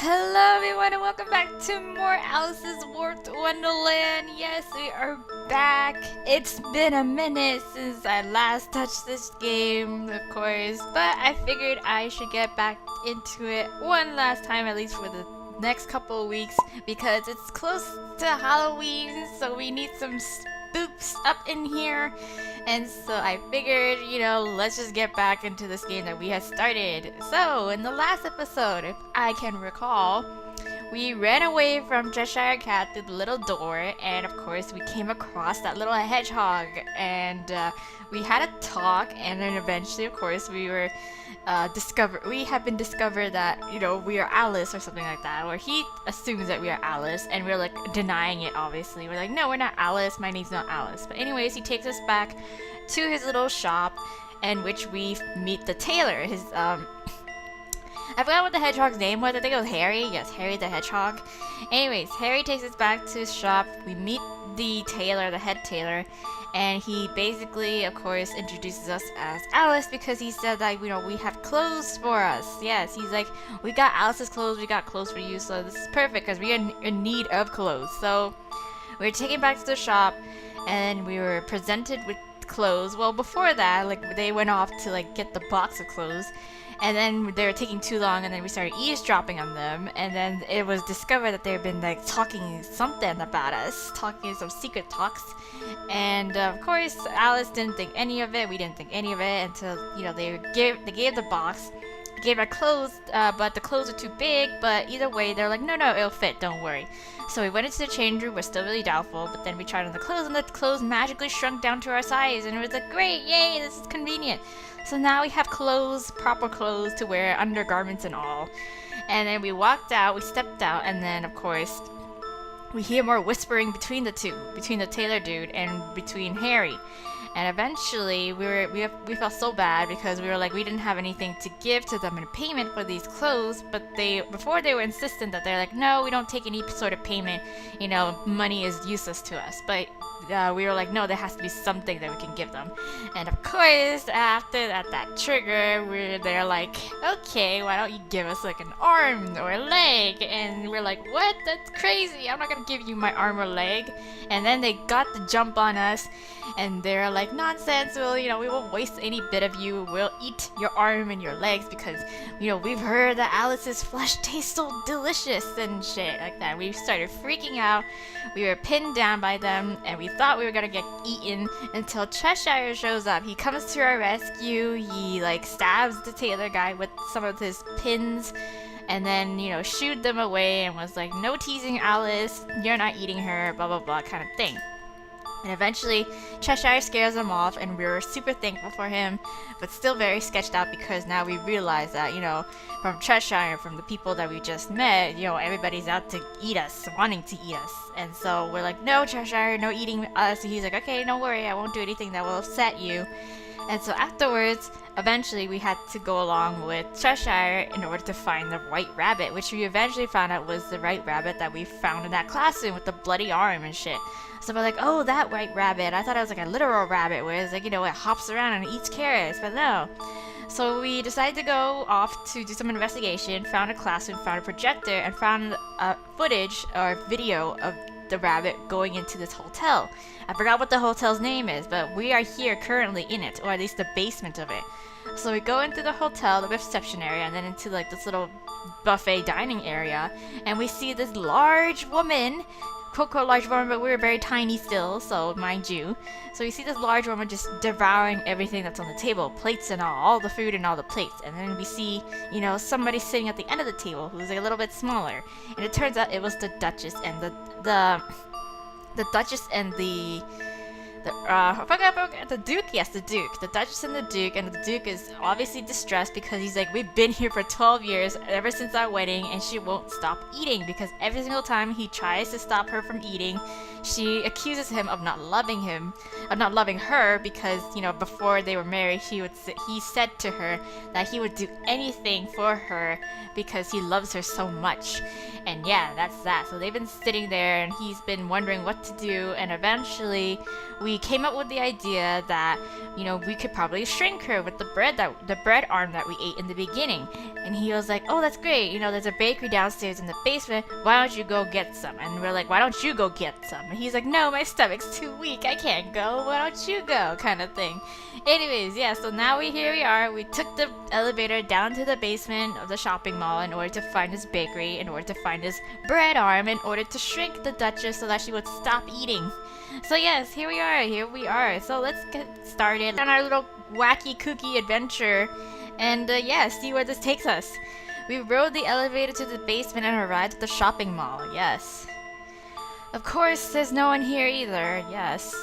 Hello everyone and welcome back to more Alice's Warped Wonderland. Yes, we are back. It's been a minute since I last touched this game, of course, but I figured I should get back into it one last time, at least for the next couple of weeks, because it's close to Halloween, so we need some spooks up in here. And so I figured, let's just get back into this game that we had started. So, in the last episode, if I can recall, we ran away from Cheshire Cat through the little door, and of course we came across that little hedgehog, and we had a talk, and then eventually, of course, we were we have been discovered that, we are Alice or something like that, or he assumes that we are Alice, and we're like denying it, obviously. We're like, no, we're not Alice, my name's not Alice. But anyways, he takes us back to his little shop, in which we meet the tailor. I forgot what the hedgehog's name was. I think it was Harry. Yes, Harry the hedgehog. Anyways, Harry takes us back to his shop. We meet the tailor, the head tailor, and he basically, of course, introduces us as Alice because he said that, we have clothes for us. Yes, he's like, we got Alice's clothes, we got clothes for you, so this is perfect because we are in need of clothes. So we were taken back to the shop, and we were presented with clothes. Well, before that, they went off to get the box of clothes, and then they were taking too long, and then we started eavesdropping on them, and then it was discovered that they've been talking something about us, talking some secret talks, and of course Alice didn't think any of it, we didn't think any of it until they gave the box, gave our clothes, but the clothes are too big, but either way they're like, no, it'll fit, don't worry. So we went into the change room. We're still really doubtful, but then we tried on the clothes, and the clothes magically shrunk down to our size, and it was like, great, yay, this is convenient. So now we have clothes, proper clothes to wear, undergarments and all. And then we walked out, we stepped out, and then of course we hear more whispering between the two, between the tailor dude and between Harry. And eventually, we felt so bad because we were like, we didn't have anything to give to them in payment for these clothes. But before they were insistent that they're like, no, we don't take any sort of payment. Money is useless to us. But we were like, no, there has to be something that we can give them. And of course, after that trigger, they're like, okay, why don't you give us an arm or a leg? And we're like, what? That's crazy. I'm not gonna give you my arm or leg. And then they got the jump on us, and they're like, nonsense, we won't waste any bit of you. We'll eat your arm and your legs because, we've heard that Alice's flesh tastes so delicious and shit like that. We started freaking out. We were pinned down by them, and we thought we were gonna get eaten until Cheshire shows up. He comes to our rescue. He stabs the tailor guy with some of his pins, and then shooed them away and was like, no teasing Alice, you're not eating her, blah blah blah kind of thing. And eventually, Cheshire scares them off, and we were super thankful for him, but still very sketched out because now we realize that, from Cheshire, from the people that we just met, everybody's out to eat us, wanting to eat us. And so we're like, no, Cheshire, no eating us. And he's like, okay, don't worry, I won't do anything that will upset you. And so afterwards, eventually we had to go along with Cheshire in order to find the white rabbit, which we eventually found out was the white rabbit that we found in that classroom with the bloody arm and shit. So we're like, oh, that white rabbit. I thought it was a literal rabbit where it's it hops around and eats carrots, but no. So we decided to go off to do some investigation, found a classroom, found a projector, and found footage or video of the rabbit going into this hotel. I forgot what the hotel's name is, but we are here currently in it, or at least the basement of it. So we go into the hotel, the reception area, and then into this little buffet dining area, and we see this large woman, quote-unquote large woman, but we were very tiny still, so mind you. So we see this large woman just devouring everything that's on the table, plates and all the food and all the plates. And then we see, somebody sitting at the end of the table who's a little bit smaller. And it turns out it was the Duchess and the Duchess and I forgot the Duke? Yes, the Duke. The Duchess and the Duke is obviously distressed because he's like, we've been here for 12 years, ever since our wedding, and she won't stop eating because every single time he tries to stop her from eating, she accuses him of not loving her because, before they were married, he said to her that he would do anything for her because he loves her so much. And And yeah, that's that. So they've been sitting there and he's been wondering what to do, and eventually we came up with the idea that, you know, we could probably shrink her with the bread arm that we ate in the beginning. And he was like, oh, that's great. You know, there's a bakery downstairs in the basement. Why don't you go get some? And we're like, why don't you go get some? And he's like, no, my stomach's too weak. I can't go. Why don't you go? Kind of thing. Anyways, yeah, so now here we are. We took the elevator down to the basement of the shopping mall in order to find this bakery, in order to find this bread arm, in order to shrink the Duchess so that she would stop eating. So yes, here we are. So let's get started on our little wacky kooky adventure. And yeah, see where this takes us. We rode the elevator to the basement and arrived at the shopping mall. Yes. Of course, there's no one here either. Yes.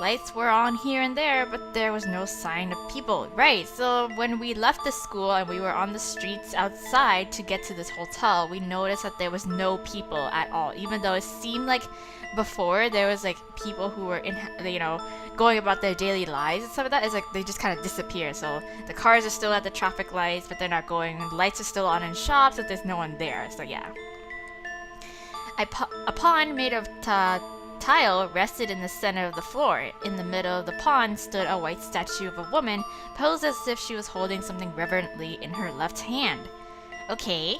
Lights were on here and there, but there was no sign of people. Right, so when we left the school and we were on the streets outside to get to this hotel, we noticed that there was no people at all. Even though it seemed like before there was like people who were going about their daily lives and stuff like that. It's like they just kind of disappear. So the cars are still at the traffic lights, but they're not going. The lights are still on in shops, but there's no one there. So yeah. A pond made of tile rested in the center of the floor. In the middle of the pond stood a white statue of a woman, posed as if she was holding something reverently in her left hand. Okay.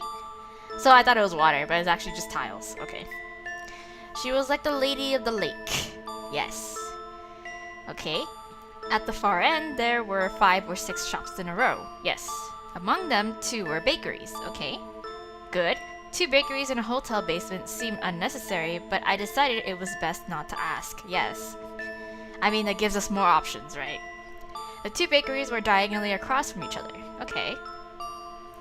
So I thought it was water, but it's actually just tiles. Okay. She was like the lady of the lake. Yes. Okay. At the far end, there were 5 or 6 shops in a row. Yes. Among them, 2 were bakeries. Okay. Good. 2 bakeries in a hotel basement seemed unnecessary, but I decided it was best not to ask. Yes. I mean, that gives us more options, right? The 2 bakeries were diagonally across from each other. Okay.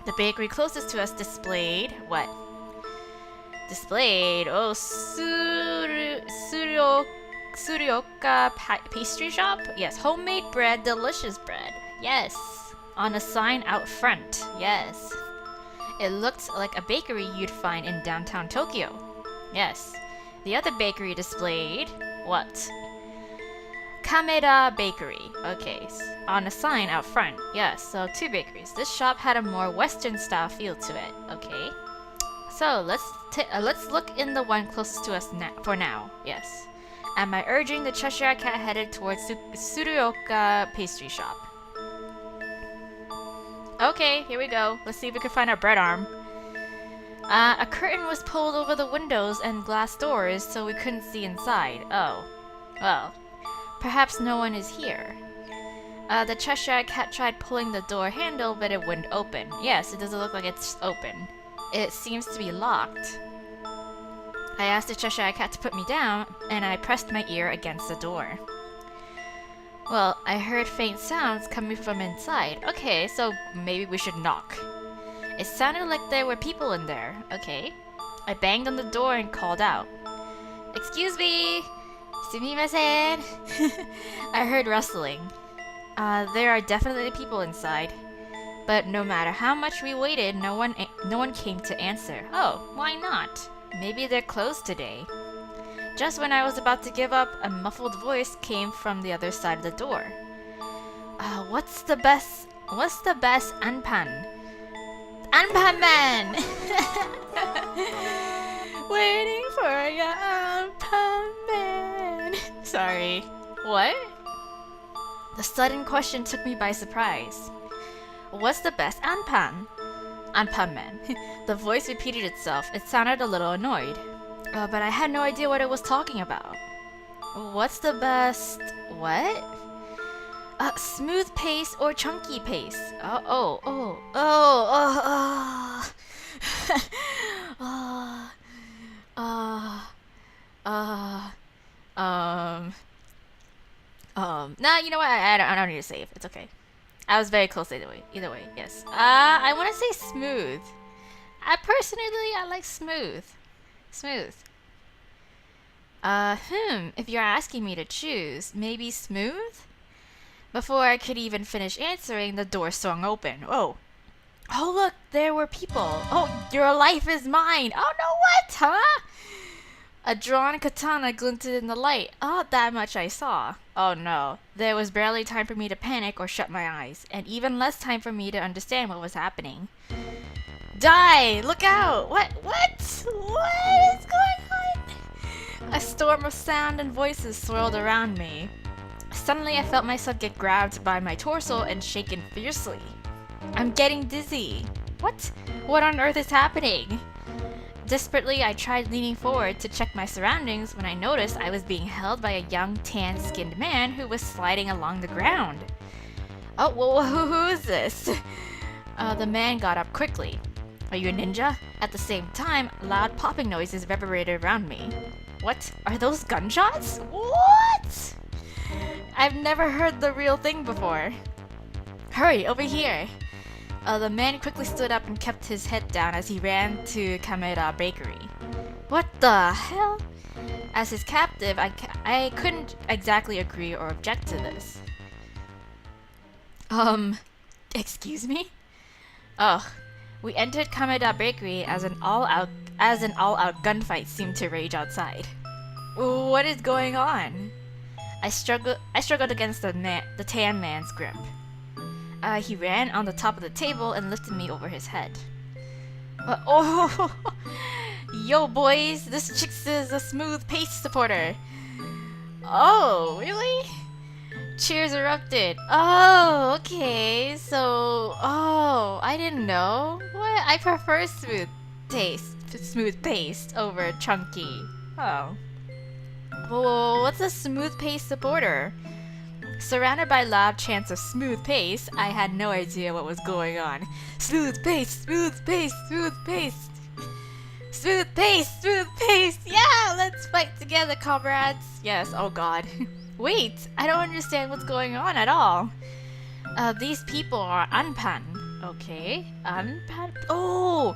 The bakery closest to us displayed what? Displayed, oh, Suryoka pastry shop? Yes, homemade bread, delicious bread. Yes. On a sign out front. Yes. It looked like a bakery you'd find in downtown Tokyo. Yes. The other bakery displayed what? Kameda Bakery. Okay. On a sign out front. Yes, so 2 bakeries. This shop had a more Western style feel to it. Okay. So let's look in the one closest to us for now. Yes. At my urging, the Cheshire Cat headed towards Suryoka pastry shop. Okay, here we go. Let's see if we can find our bread arm. A curtain was pulled over the windows and glass doors, so we couldn't see inside. Oh. Well, perhaps no one is here. The Cheshire Cat tried pulling the door handle, but it wouldn't open. Yes, it doesn't look like it's open. It seems to be locked. I asked the Cheshire Cat to put me down, and I pressed my ear against the door. Well, I heard faint sounds coming from inside. Okay, so maybe we should knock. It sounded like there were people in there. Okay. I banged on the door and called out. Excuse me! Sumimasen! I heard rustling. There are definitely people inside. But no matter how much we waited, no one came to answer. Oh, why not? Maybe they're closed today. Just when I was about to give up, a muffled voice came from the other side of the door. What's the best ANPAN? ANPAN man! Waiting for your ANPAN man. Sorry. What? The sudden question took me by surprise. What's the best ANPAN? ANPAN man. The voice repeated itself. It sounded a little annoyed. But I had no idea what it was talking about. What's the best... what? Smooth pace or chunky pace? Nah, you know what? I don't need to save. It's okay. I was very close either way, yes. I want to say smooth. I like smooth. Smooth. If you're asking me to choose, maybe smooth? Before I could even finish answering, the door swung open. Oh, look, there were people. Oh, your life is mine. Oh, no, what, huh? A drawn katana glinted in the light. Oh, that much I saw. Oh, no. There was barely time for me to panic or shut my eyes, and even less time for me to understand what was happening. Die! Look out! What? What is going on? A storm of sound and voices swirled around me. Suddenly, I felt myself get grabbed by my torso and shaken fiercely. I'm getting dizzy. What? What on earth is happening? Desperately, I tried leaning forward to check my surroundings when I noticed I was being held by a young, tan-skinned man who was sliding along the ground. Oh, well, who is this? The man got up quickly. Are you a ninja? At the same time, loud popping noises reverberated around me. What? Are those gunshots? What? I've never heard the real thing before. Hurry, over here. The man quickly stood up and kept his head down as he ran to Kameda Bakery. What the hell? As his captive, I couldn't exactly agree or object to this. Excuse me? Oh, we entered Kameda Bakery as an all-out gunfight seemed to rage outside. What is going on? I struggled against the tan man's grip. He ran on the top of the table and lifted me over his head. Oh, yo boys, this chick is a smooth pace supporter. Oh, really? Cheers erupted. Oh, okay. So, I didn't know. What? I prefer smooth paste over chunky. Oh. Well, what's a smooth pace supporter? Surrounded by loud chants of smooth pace, I had no idea what was going on. Smooth pace, smooth pace, smooth pace. Smooth pace, smooth pace. Yeah, let's fight together, comrades. Yes, oh god. Wait, I don't understand what's going on at all. These people are ANPAN. Okay, ANPAN. Oh!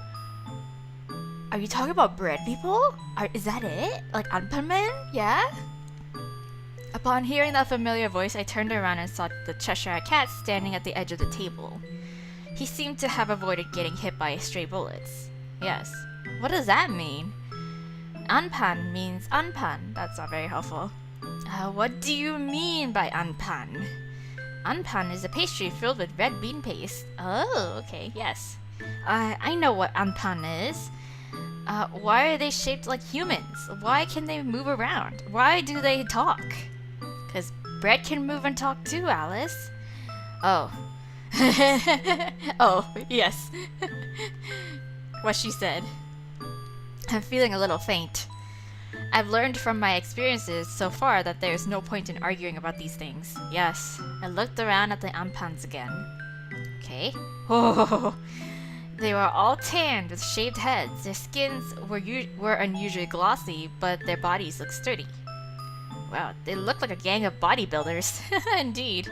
Are you talking about bread people? Is that it? Like ANPAN man? Yeah? Upon hearing that familiar voice, I turned around and saw the Cheshire Cat standing at the edge of the table. He seemed to have avoided getting hit by stray bullets. Yes. What does that mean? ANPAN means ANPAN. That's not very helpful. What do you mean by ANPAN? ANPAN is a pastry filled with red bean paste. Oh, okay, yes. I know what ANPAN is. Why are they shaped like humans? Why can they move around? Why do they talk? 'Cause bread can move and talk too, Alice. Oh. Oh, yes. What she said. I'm feeling a little faint. I've learned from my experiences so far that there's no point in arguing about these things. Yes. I looked around at the ANPANs again. Okay. Oh. They were all tanned with shaved heads. Their skins were unusually glossy, but their bodies looked sturdy. Wow, they looked like a gang of bodybuilders. Indeed.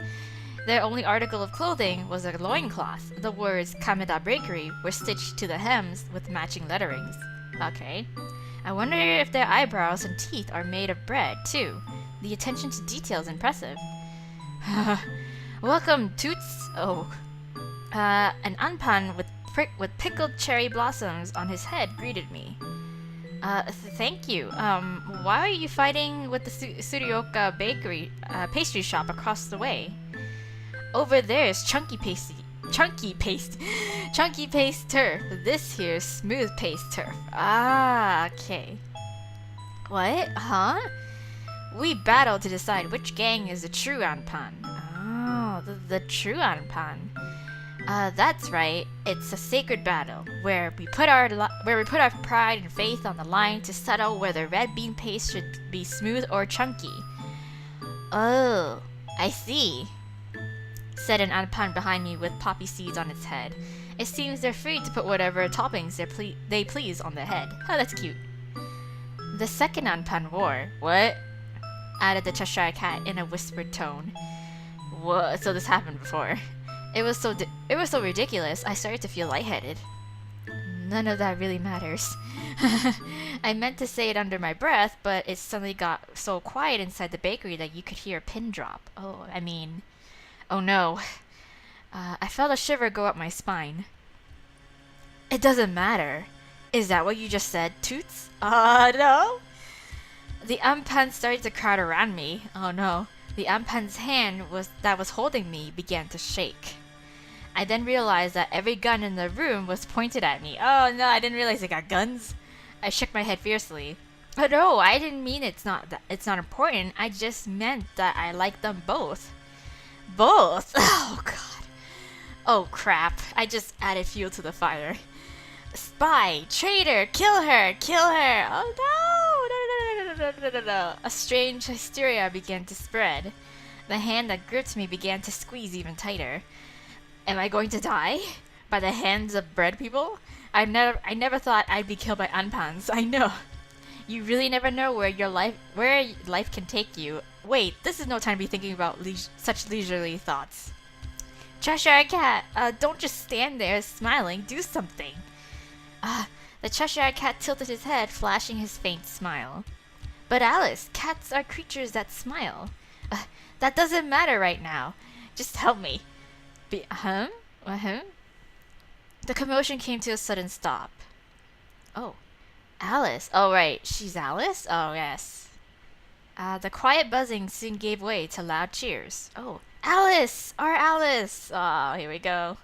Their only article of clothing was a loincloth. The words Kameda Bakery were stitched to the hems with matching letterings. Okay. I wonder if their eyebrows and teeth are made of bread, too. The attention to detail is impressive. Welcome, Toots! Oh. An ANPAN with pickled cherry blossoms on his head greeted me. Thank you. Why are you fighting with the Surioka bakery, pastry shop across the way? Over there's chunky paste turf. This here's smooth paste turf. Ah, okay. What? Huh? We battle to decide which gang is the true ANPAN. Oh, the true ANPAN. That's right. It's a sacred battle where we put our pride and faith on the line to settle whether red bean paste should be smooth or chunky. Oh, I see, said an ANPAN behind me with poppy seeds on its head. It seems they're free to put whatever toppings they please on their head. Oh, that's cute. The second ANPAN wore. What? Added the Cheshire Cat in a whispered tone. What? So this happened before. It was so ridiculous, I started to feel lightheaded. None of that really matters. I meant to say it under my breath, but it suddenly got so quiet inside the bakery that you could hear a pin drop. Oh no. I felt a shiver go up my spine. It doesn't matter. Is that what you just said, Toots? No? The ANPAN started to crowd around me. Oh no. The ANPAN's hand that was holding me began to shake. I then realized that every gun in the room was pointed at me. Oh no, I didn't realize they got guns. I shook my head fiercely. Oh no, I didn't mean it's not important. I just meant that I like them both. Both? Oh god. Oh crap. I just added fuel to the fire. Spy! Traitor! Kill her! Kill her! Oh no! No. A strange hysteria began to spread. The hand that gripped me began to squeeze even tighter. Am I going to die? By the hands of bread people? I never thought I'd be killed by ANPANs. I know. You really never know where life can take you. Wait, this is no time to be thinking about such leisurely thoughts. Cheshire Cat, don't just stand there smiling. Do something. The Cheshire Cat tilted his head, flashing his faint smile. But Alice, cats are creatures that smile. That doesn't matter right now. Just help me. The commotion came to a sudden stop. Oh, Alice. Oh, right. She's Alice? Oh, yes. The quiet buzzing soon gave way to loud cheers. Oh, Alice! Our Alice! Oh, here we go.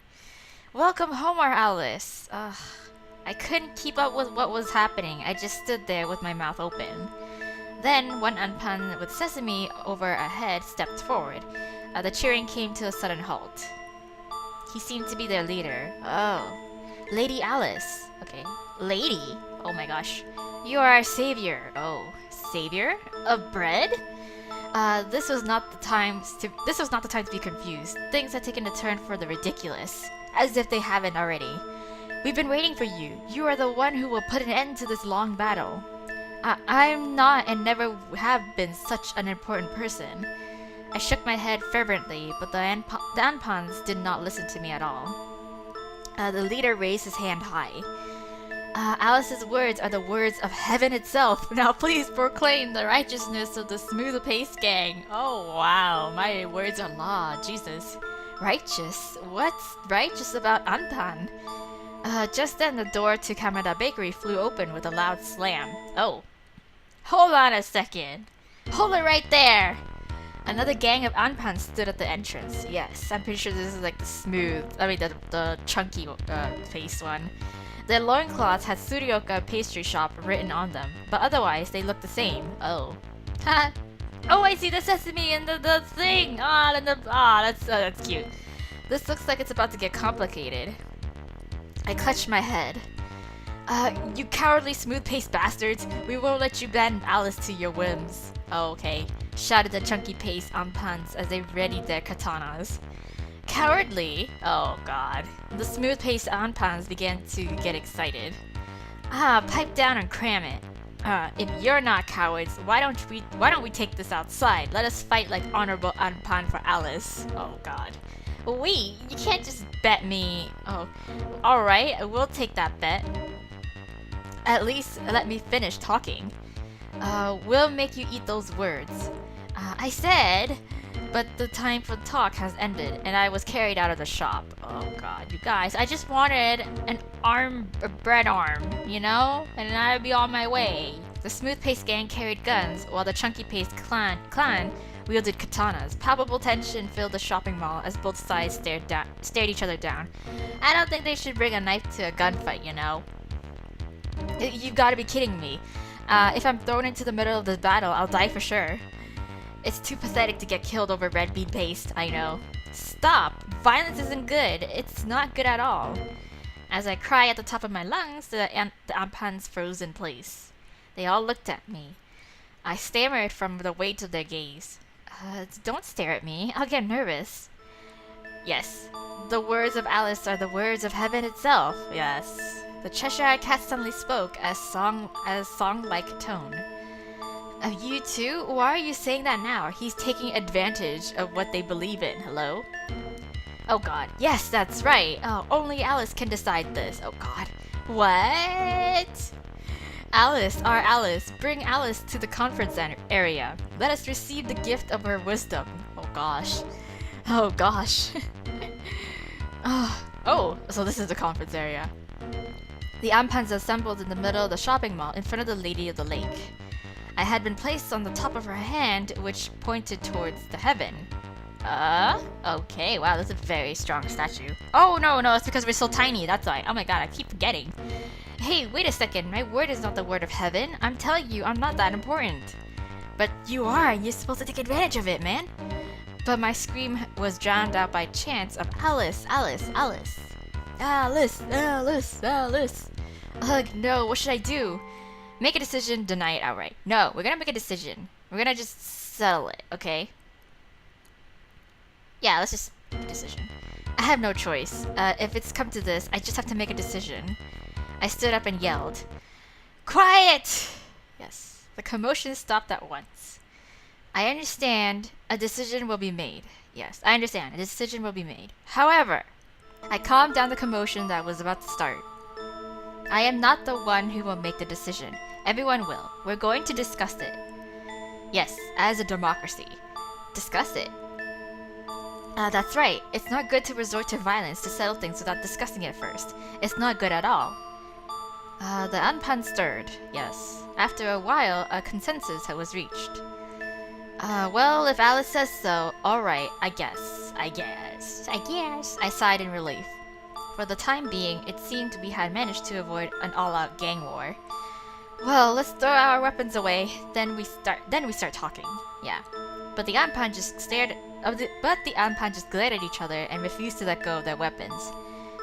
Welcome home, our Alice. I couldn't keep up with what was happening. I just stood there with my mouth open. Then, one ANPAN with Sesame over a head stepped forward. The cheering came to a sudden halt. He seemed to be their leader. Oh. Lady Alice. Okay. Lady? Oh my gosh. You are our savior. Oh. Savior? Of bread? This was not the time to be confused. Things had taken a turn for the ridiculous. As if they haven't already. We've been waiting for you. You are the one who will put an end to this long battle. I'm not and never have been such an important person. I shook my head fervently, but the ANPANs did not listen to me at all. The leader raised his hand high. Alice's words are the words of heaven itself. Now please proclaim the righteousness of the Smooth Pace Gang. Oh wow, my words are law, Jesus. Righteous? What's righteous about ANPAN? Just then the door to Kamada Bakery flew open with a loud slam. Oh. Hold on a second. Hold it right there! Another gang of ANPANs stood at the entrance. Yes, I'm pretty sure this is like the chunky face one. Their loincloths had Surioka Pastry Shop written on them, but otherwise they looked the same. Oh. Ha! Oh, I see the sesame and the thing! That's cute. This looks like it's about to get complicated. I clutched my head. You cowardly smooth-paced bastards! We won't let you bend Alice to your whims. Oh, okay. Shouted the chunky-paced ANPANs as they readied their katanas. Cowardly? Oh god. The smooth-paced ANPANs began to get excited. Pipe down and cram it. If you're not cowards, why don't we take this outside? Let us fight like honorable ANPAN for Alice. Oh god. Wait, you can't just bet me. Oh, alright, I will take that bet. At least let me finish talking. We'll make you eat those words. I said, but the time for talk has ended, and I was carried out of the shop. Oh god, you guys, I just wanted a bread arm, you know? And I'd be on my way. The smooth-paced gang carried guns, while the chunky-paced clan wielded katanas. Palpable tension filled the shopping mall as both sides stared each other down. I don't think they should bring a knife to a gunfight, you know? You've gotta be kidding me. If I'm thrown into the middle of this battle, I'll die for sure. It's too pathetic to get killed over red bean paste, I know. Stop! Violence isn't good. It's not good at all. As I cry at the top of my lungs, the ANPANs froze in place. They all looked at me. I stammered from the weight of their gaze. Don't stare at me. I'll get nervous. Yes, the words of Alice are the words of heaven itself. Yes. The Cheshire Cat suddenly spoke as song-like tone. You too? Why are you saying that now? He's taking advantage of what they believe in. Hello? Oh god. Yes, that's right. Oh, only Alice can decide this. Oh god. What? Alice, our Alice, bring Alice to the conference area. Let us receive the gift of her wisdom. Oh gosh. Oh gosh. Oh, so this is the conference area. The ANPANs assembled in the middle of the shopping mall in front of the Lady of the Lake. I had been placed on the top of her hand, which pointed towards the heaven. Okay, wow, that's a very strong statue. Oh, no, it's because we're so tiny, that's why. Oh my god, I keep forgetting. Hey, wait a second, my word is not the word of heaven. I'm telling you, I'm not that important. But you are, and you're supposed to take advantage of it, man. But my scream was drowned out by chants of Alice, Alice, Alice. Alice, Alice, Alice. Ugh, no, what should I do? Make a decision, deny it outright. No, we're gonna make a decision. We're gonna just settle it, okay? Yeah, let's just make a decision. I have no choice. If it's come to this, I just have to make a decision. I stood up and yelled, "Quiet!" Yes, the commotion stopped at once. I understand a decision will be made. Yes, I understand a decision will be made. However, I calmed down the commotion that was about to start. I am not the one who will make the decision. Everyone will. We're going to discuss it. Yes, as a democracy. Discuss it. That's right. It's not good to resort to violence to settle things without discussing it first. It's not good at all. The ANPAN stirred. Yes. After a while, a consensus was reached. Well, if Alice says so, alright, I guess. I sighed in relief. For the time being, it seemed we had managed to avoid an all-out gang war. Well, let's throw our weapons away, then we start talking. Yeah. But the ANPAN just glared at each other and refused to let go of their weapons.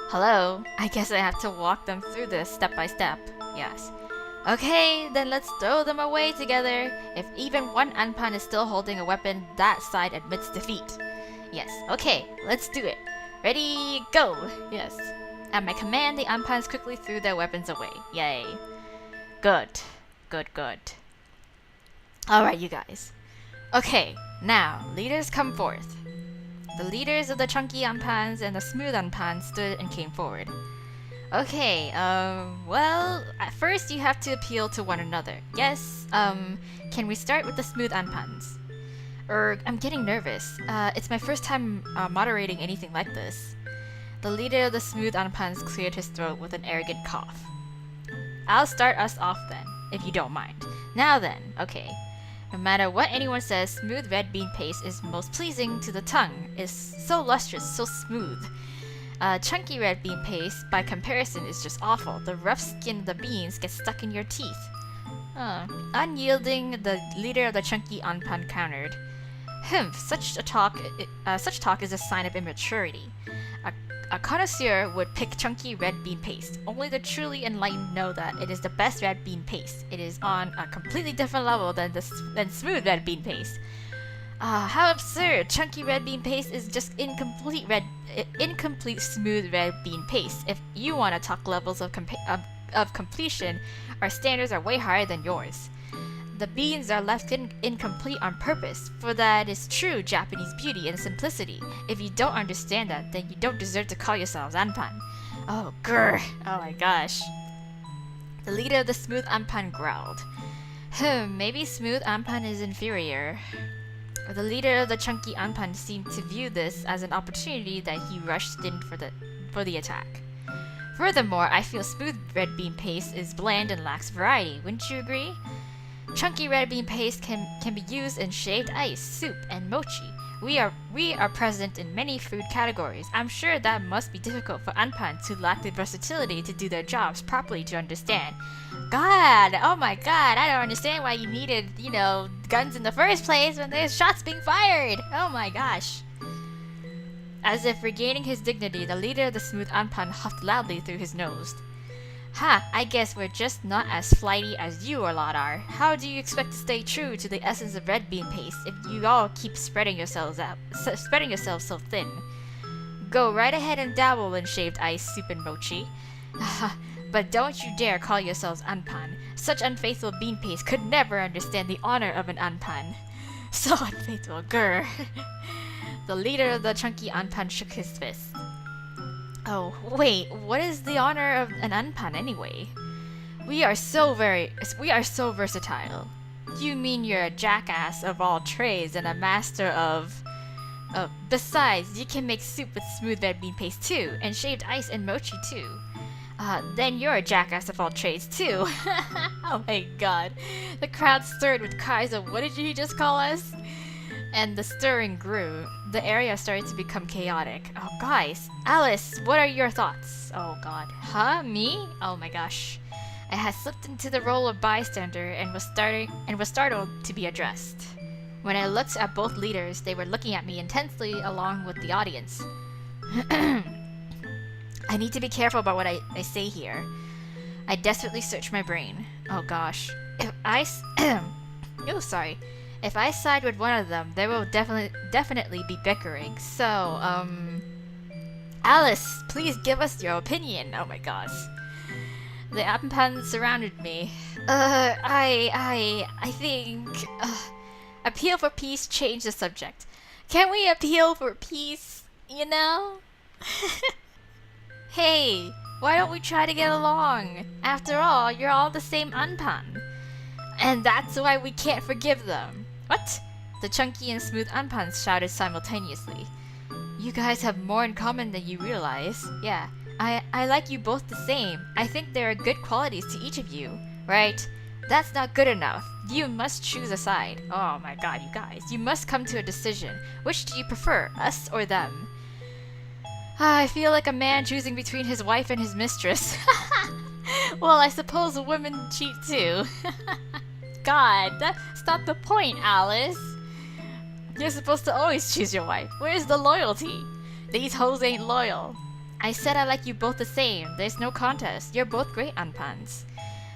Hello? I guess I have to walk them through this step by step. Yes. Okay, then let's throw them away together. If even one ANPAN is still holding a weapon, that side admits defeat. Yes, okay, let's do it. Ready, go! Yes. At my command, the ANPANs quickly threw their weapons away. Yay. Good. Alright, you guys. Okay, now, leaders come forth. The leaders of the chunky ANPANs and the smooth ANPANs stood and came forward. Okay, well, at first you have to appeal to one another. Yes, can we start with the smooth ANPANs? I'm getting nervous. It's my first time moderating anything like this. The leader of the smooth ANPANs cleared his throat with an arrogant cough. I'll start us off then, if you don't mind. Now then, okay. No matter what anyone says, smooth red bean paste is most pleasing to the tongue. It's so lustrous, so smooth. Chunky red bean paste, by comparison, is just awful. The rough skin of the beans gets stuck in your teeth. Unyielding, the leader of the chunky ANPAN countered. Such talk is a sign of immaturity. A connoisseur would pick chunky red bean paste. Only the truly enlightened know that it is the best red bean paste. It is on a completely different level than smooth red bean paste. How absurd! Chunky red bean paste is just incomplete smooth red bean paste. If you want to talk levels of completion, our standards are way higher than yours. The beans are left incomplete on purpose, for that is true Japanese beauty and simplicity. If you don't understand that, then you don't deserve to call yourselves ANPAN. Oh, grr! Oh my gosh. The leader of the smooth ANPAN growled. Maybe smooth ANPAN is inferior. The leader of the chunky ANPAN seemed to view this as an opportunity that he rushed in for the attack. Furthermore, I feel smooth red bean paste is bland and lacks variety. Wouldn't you agree? Chunky red bean paste can be used in shaved ice, soup, and mochi. We are present in many food categories. I'm sure that must be difficult for ANPAN to lack the versatility to do their jobs properly to understand. God, oh my god, I don't understand why you needed, guns in the first place when there's shots being fired. Oh my gosh. As if regaining his dignity, the leader of the smooth ANPAN huffed loudly through his nose. Ha, I guess we're just not as flighty as you or lot are. How do you expect to stay true to the essence of red bean paste if you all keep spreading yourselves so thin? Go right ahead and dabble in shaved ice, soup, and mochi. But don't you dare call yourselves ANPAN. Such unfaithful bean paste could never understand the honor of an ANPAN. So unfaithful, grr. The leader of the chunky ANPAN shook his fist. Oh, wait, what is the honor of an ANPAN anyway? We are so versatile. You mean you're a jackass of all trades and a master of... besides, you can make soup with smooth red bean paste too, and shaved ice and mochi too. Then you're a jackass of all trades too. Oh my god. The crowd stirred with cries of, what did you just call us? And the stirring grew. the area started to become chaotic. Oh, guys. Alice, what are your thoughts? Oh, God. Huh? Me? Oh, my gosh. I had slipped into the role of bystander and was startled to be addressed. When I looked at both leaders, they were looking at me intensely along with the audience. I need to be careful about what I say here. I desperately searched my brain. Oh gosh. If I side with one of them, there will definitely be bickering. So, Alice, please give us your opinion. Oh my gosh. The ANPAN surrounded me. I think, appeal for peace, change the subject. Can we appeal for peace, you know? Hey, why don't we try to get along? After all, you're all the same ANPAN. And that's why we can't forgive them. What? The chunky and smooth ANPANs shouted simultaneously. You guys have more in common than you realize. Yeah, I like you both the same. I think there are good qualities to each of you. Right? That's not good enough. You must choose a side. Oh my god, you guys. You must come to a decision. Which do you prefer, us or them? I feel like a man choosing between his wife and his mistress. Well, I suppose women cheat too. God, that's not the point, Alice. You're supposed to always choose your wife. Where's the loyalty? These hoes ain't loyal. I said I like you both the same. There's no contest. You're both great ANPANs.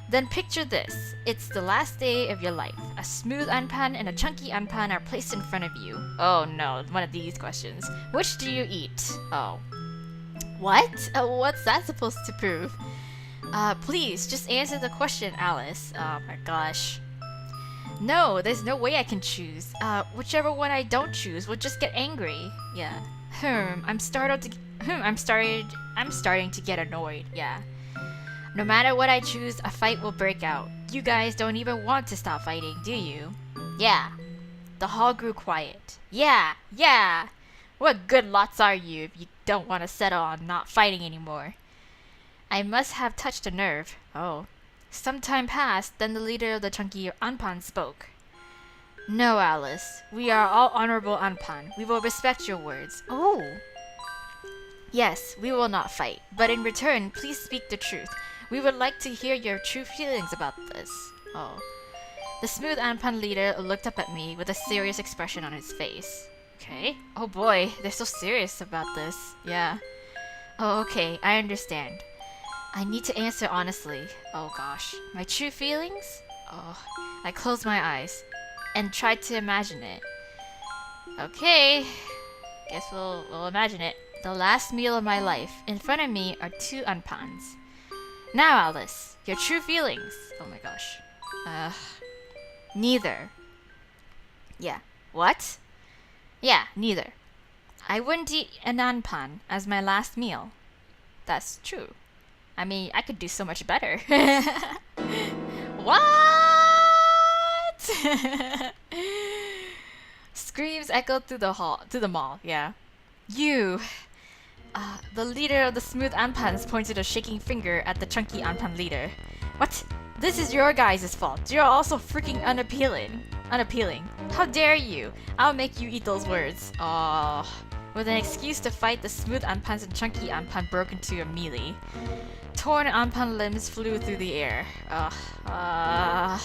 Then picture this. It's the last day of your life. A smooth ANPAN and a chunky ANPAN are placed in front of you. Oh no, one of these questions. Which do you eat? Oh. What? What's that supposed to prove? Please, just answer the question, Alice. Oh my gosh. No, there's no way I can choose. Whichever one I don't choose will just get angry. Yeah. I'm starting to get annoyed. Yeah. No matter what I choose, a fight will break out. You guys don't even want to stop fighting, do you? Yeah. The hall grew quiet. Yeah. What good lots are you if you don't want to settle on not fighting anymore? I must have touched a nerve. Oh. Some time passed, then the leader of the chunky ANPAN spoke. No, Alice. We are all honorable ANPAN. We will respect your words. Oh. Yes, we will not fight. But in return, please speak the truth. We would like to hear your true feelings about this. Oh. The smooth ANPAN leader looked up at me with a serious expression on his face. Okay. Oh boy, they're so serious about this. Yeah. Oh, okay, I understand. I need to answer honestly. Oh gosh. My true feelings? Oh. I closed my eyes and tried to imagine it. Okay. Guess we'll imagine it. The last meal of my life. In front of me are two ANPANs. Now, Alice, your true feelings. Oh my gosh. Neither. Yeah. What? Yeah, neither. I wouldn't eat an ANPAN as my last meal. That's true. I mean, I could do so much better. What? Screams echoed through the mall. Yeah. You. The leader of the smooth ANPANs pointed a shaking finger at the chunky ANPAN leader. What? This is your guys' fault. You're also freaking unappealing. How dare you? I'll make you eat those words. Oh. With an excuse to fight, the smooth ANPANs and chunky ANPAN broke into a melee. Torn ANPAN limbs flew through the air. Wow.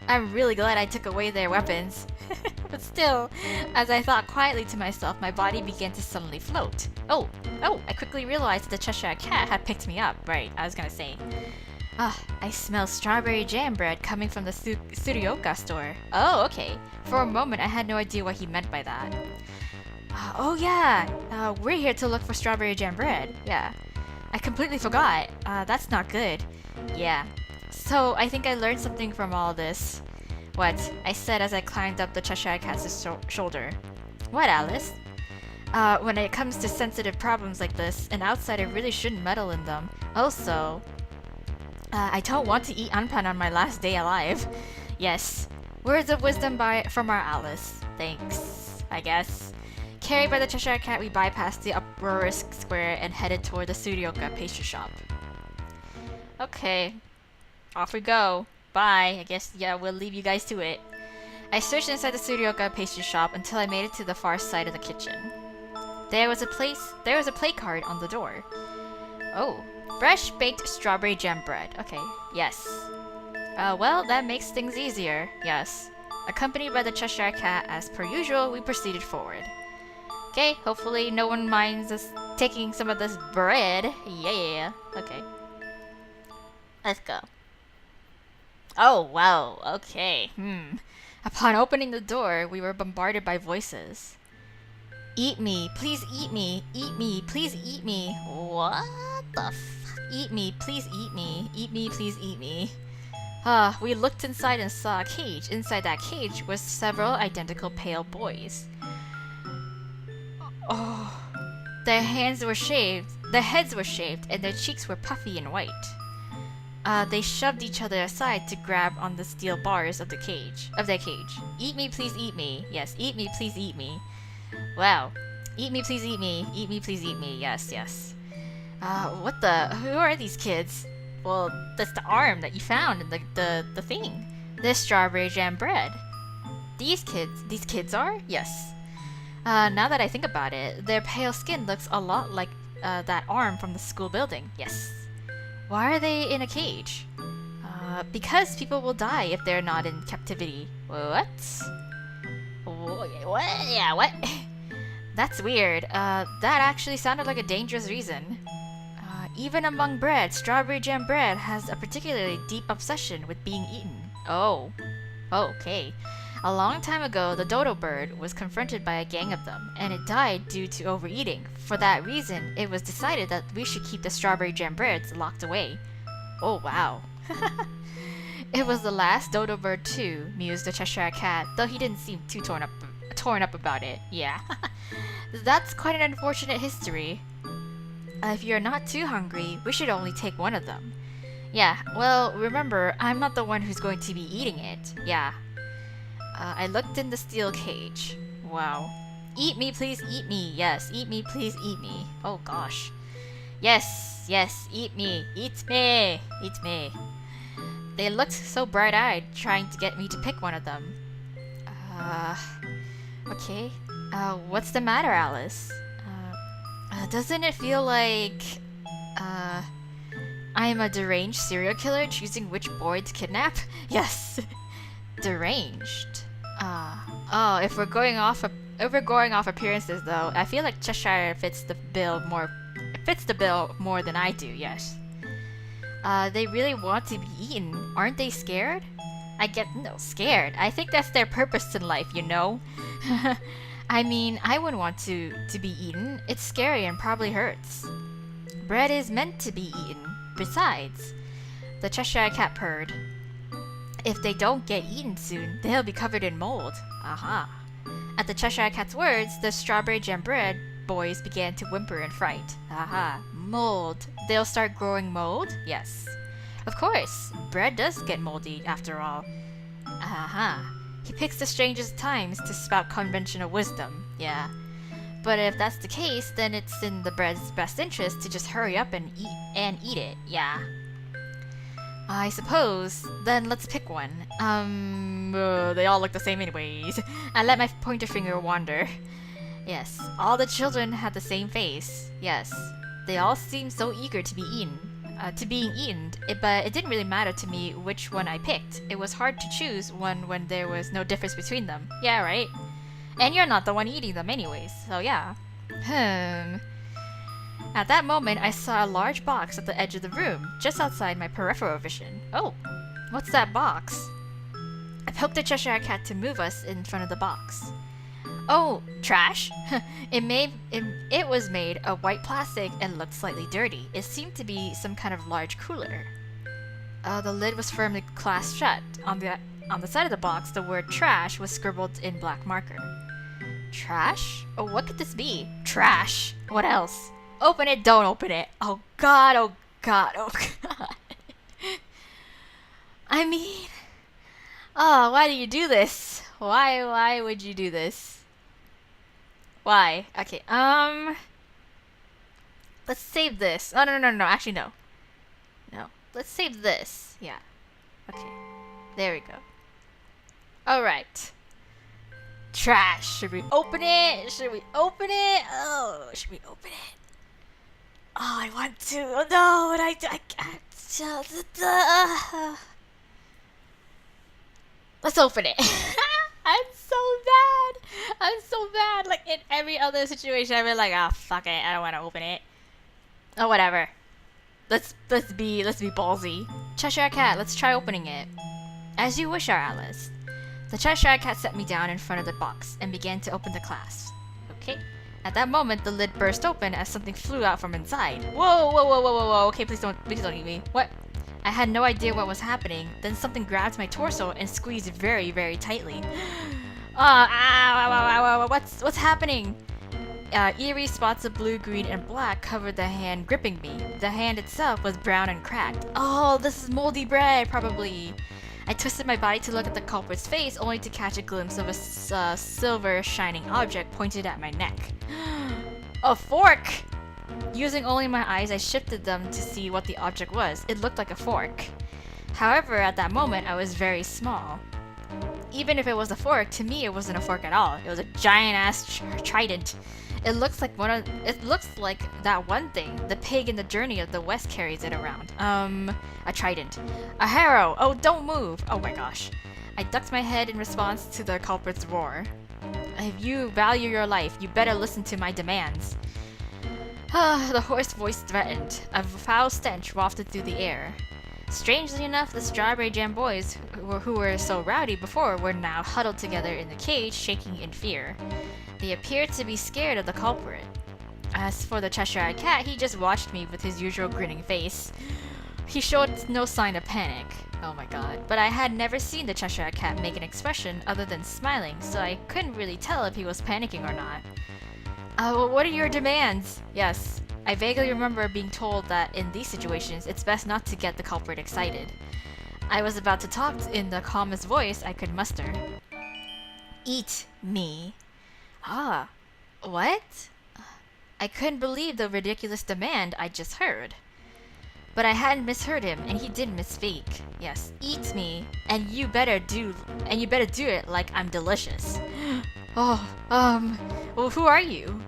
I'm really glad I took away their weapons. But still, as I thought quietly to myself, my body began to suddenly float. Oh, I quickly realized that the Cheshire Cat had picked me up. Right, I was gonna say. I smell strawberry jam bread coming from the Tsurioka store. Oh, okay. For a moment, I had no idea what he meant by that. Oh yeah, we're here to look for strawberry jam bread. Yeah. I completely forgot. That's not good. Yeah. So, I think I learned something from all this. What? I said as I climbed up the Cheshire Cat's shoulder. What, Alice? When it comes to sensitive problems like this, an outsider really shouldn't meddle in them. Also, I don't want to eat ANPAN on my last day alive. Yes. Words of wisdom from our Alice. Thanks, I guess. Carried by the Cheshire Cat, we bypassed the uproarious square and headed toward the Tsurioka pastry shop. Okay. Off we go. Bye. I guess, yeah, we'll leave you guys to it. I searched inside the Suryoka pastry shop until I made it to the far side of the kitchen. There was a play card on the door. Oh, fresh baked strawberry jam bread. Okay, yes. Well, that makes things easier. Yes. Accompanied by the Cheshire Cat, as per usual, we proceeded forward. Okay, hopefully no one minds us taking some of this bread. Yeah. Okay. Let's go. Oh, wow. Okay. Upon opening the door, we were bombarded by voices. Eat me, please eat me. Eat me, please eat me. What the fuck? Eat me, please eat me. Eat me, please eat me. We looked inside and saw a cage. Inside that cage was several identical pale boys. Oh, their heads were shaved, and their cheeks were puffy and white. They shoved each other aside to grab on the steel bars of their cage. Eat me, please eat me. Yes, eat me, please eat me. Wow. Eat me, please eat me. Eat me, please eat me. Yes. What the? Who are these kids? Well, that's the arm that you found in the thing. This strawberry jam bread. These kids are? Yes. Now that I think about it, their pale skin looks a lot like that arm from the school building. Yes. Why are they in a cage? Because people will die if they're not in captivity. What? What? Yeah, what? That's weird. That actually sounded like a dangerous reason. Even among bread, strawberry jam bread has a particularly deep obsession with being eaten. Oh, okay. A long time ago, the dodo bird was confronted by a gang of them, and it died due to overeating. For that reason, it was decided that we should keep the strawberry jam breads locked away. Oh, wow. It was the last dodo bird too, mused the Cheshire Cat, though he didn't seem too torn up about it. Yeah. That's quite an unfortunate history. If you're not too hungry, we should only take one of them. Yeah, well, remember, I'm not the one who's going to be eating it. Yeah. I looked in the steel cage. Wow. Eat me, please eat me. Yes, eat me, please eat me. Oh gosh. Yes, eat me. Eat me. Eat me. They looked so bright-eyed, trying to get me to pick one of them. Okay. What's the matter, Alice? Doesn't it feel like, I'm a deranged serial killer choosing which boy to kidnap? Yes. Deranged. If we're going off appearances though, I feel like Cheshire fits the bill more than I do. Yes. They really want to be eaten. Aren't they scared? Scared. I think that's their purpose in life, you know? I mean, I wouldn't want to be eaten. It's scary and probably hurts. Bread is meant to be eaten. Besides, the Cheshire Cat purred. If they don't get eaten soon, they'll be covered in mold. Aha. At the Cheshire Cat's words, the strawberry jam bread boys began to whimper in fright. Aha. Mold. They'll start growing mold? Yes. Of course. Bread does get moldy, after all. Aha. He picks the strangest times to spout conventional wisdom. Yeah. But if that's the case, then it's in the bread's best interest to just hurry up and eat it. Yeah. I suppose. Then let's pick one. They all look the same anyways. I let my pointer finger wander. Yes, all the children had the same face. Yes. They all seemed so eager to be eaten. But it didn't really matter to me which one I picked. It was hard to choose one when there was no difference between them. Yeah, right? And you're not the one eating them anyways, so yeah. At that moment, I saw a large box at the edge of the room, just outside my peripheral vision. Oh, what's that box? I poked the Cheshire Cat to move us in front of the box. Oh, trash? It was made of white plastic and looked slightly dirty. It seemed to be some kind of large cooler. The lid was firmly clasped shut. On the side of the box, the word trash was scribbled in black marker. Trash? Oh, what could this be? Trash! What else? Open it, don't open it. Oh god, oh god, oh god. I mean... Oh, why do you do this? Why would you do this? Why? Okay, let's save this. Oh, no, actually no. No, let's save this. Yeah. Okay, there we go. Alright. Trash. Should we open it? Should we open it? Oh, should we open it? Oh, I want to. Oh, no, but I can't. Let's open it. I'm so bad. I'm so bad. Like in every other situation, I'd be like, ah, fuck it. I don't want to open it. Oh, whatever. Let's be ballsy. Cheshire Cat, let's try opening it. As you wish, our Alice. The Cheshire Cat set me down in front of the box and began to open the clasp. Okay. At that moment, the lid burst open as something flew out from inside. Whoa, whoa, whoa, whoa, whoa, whoa. Okay, please don't eat me. What? I had no idea what was happening. Then something grabbed my torso and squeezed very, very tightly. What's happening? Eerie spots of blue, green, and black covered the hand gripping me. The hand itself was brown and cracked. Oh, this is moldy bread, probably. I twisted my body to look at the culprit's face, only to catch a glimpse of a silver shining object pointed at my neck. A fork! Using only my eyes, I shifted them to see what the object was. It looked like a fork. However, at that moment, I was very small. Even if it was a fork, to me it wasn't a fork at all. It was a giant-ass trident. It looks like that one thing the pig in the Journey of the West carries it around. A trident. A harrow! Oh, don't move! Oh my gosh. I ducked my head in response to the culprit's roar. If you value your life, you better listen to my demands. The hoarse voice threatened. A foul stench wafted through the air. Strangely enough, the Strawberry Jam boys, who were so rowdy before, were now huddled together in the cage, shaking in fear. They appeared to be scared of the culprit. As for the Cheshire Cat, he just watched me with his usual grinning face. He showed no sign of panic. Oh my god. But I had never seen the Cheshire Cat make an expression other than smiling, so I couldn't really tell if he was panicking or not. What are your demands? Yes. I vaguely remember being told that in these situations, it's best not to get the culprit excited. I was about to talk in the calmest voice I could muster. Eat me. Ah, what? I couldn't believe the ridiculous demand I just heard. But I hadn't misheard him, and he didn't misspeak. Yes, eat me, and you better do it like I'm delicious. Oh, well, who are you?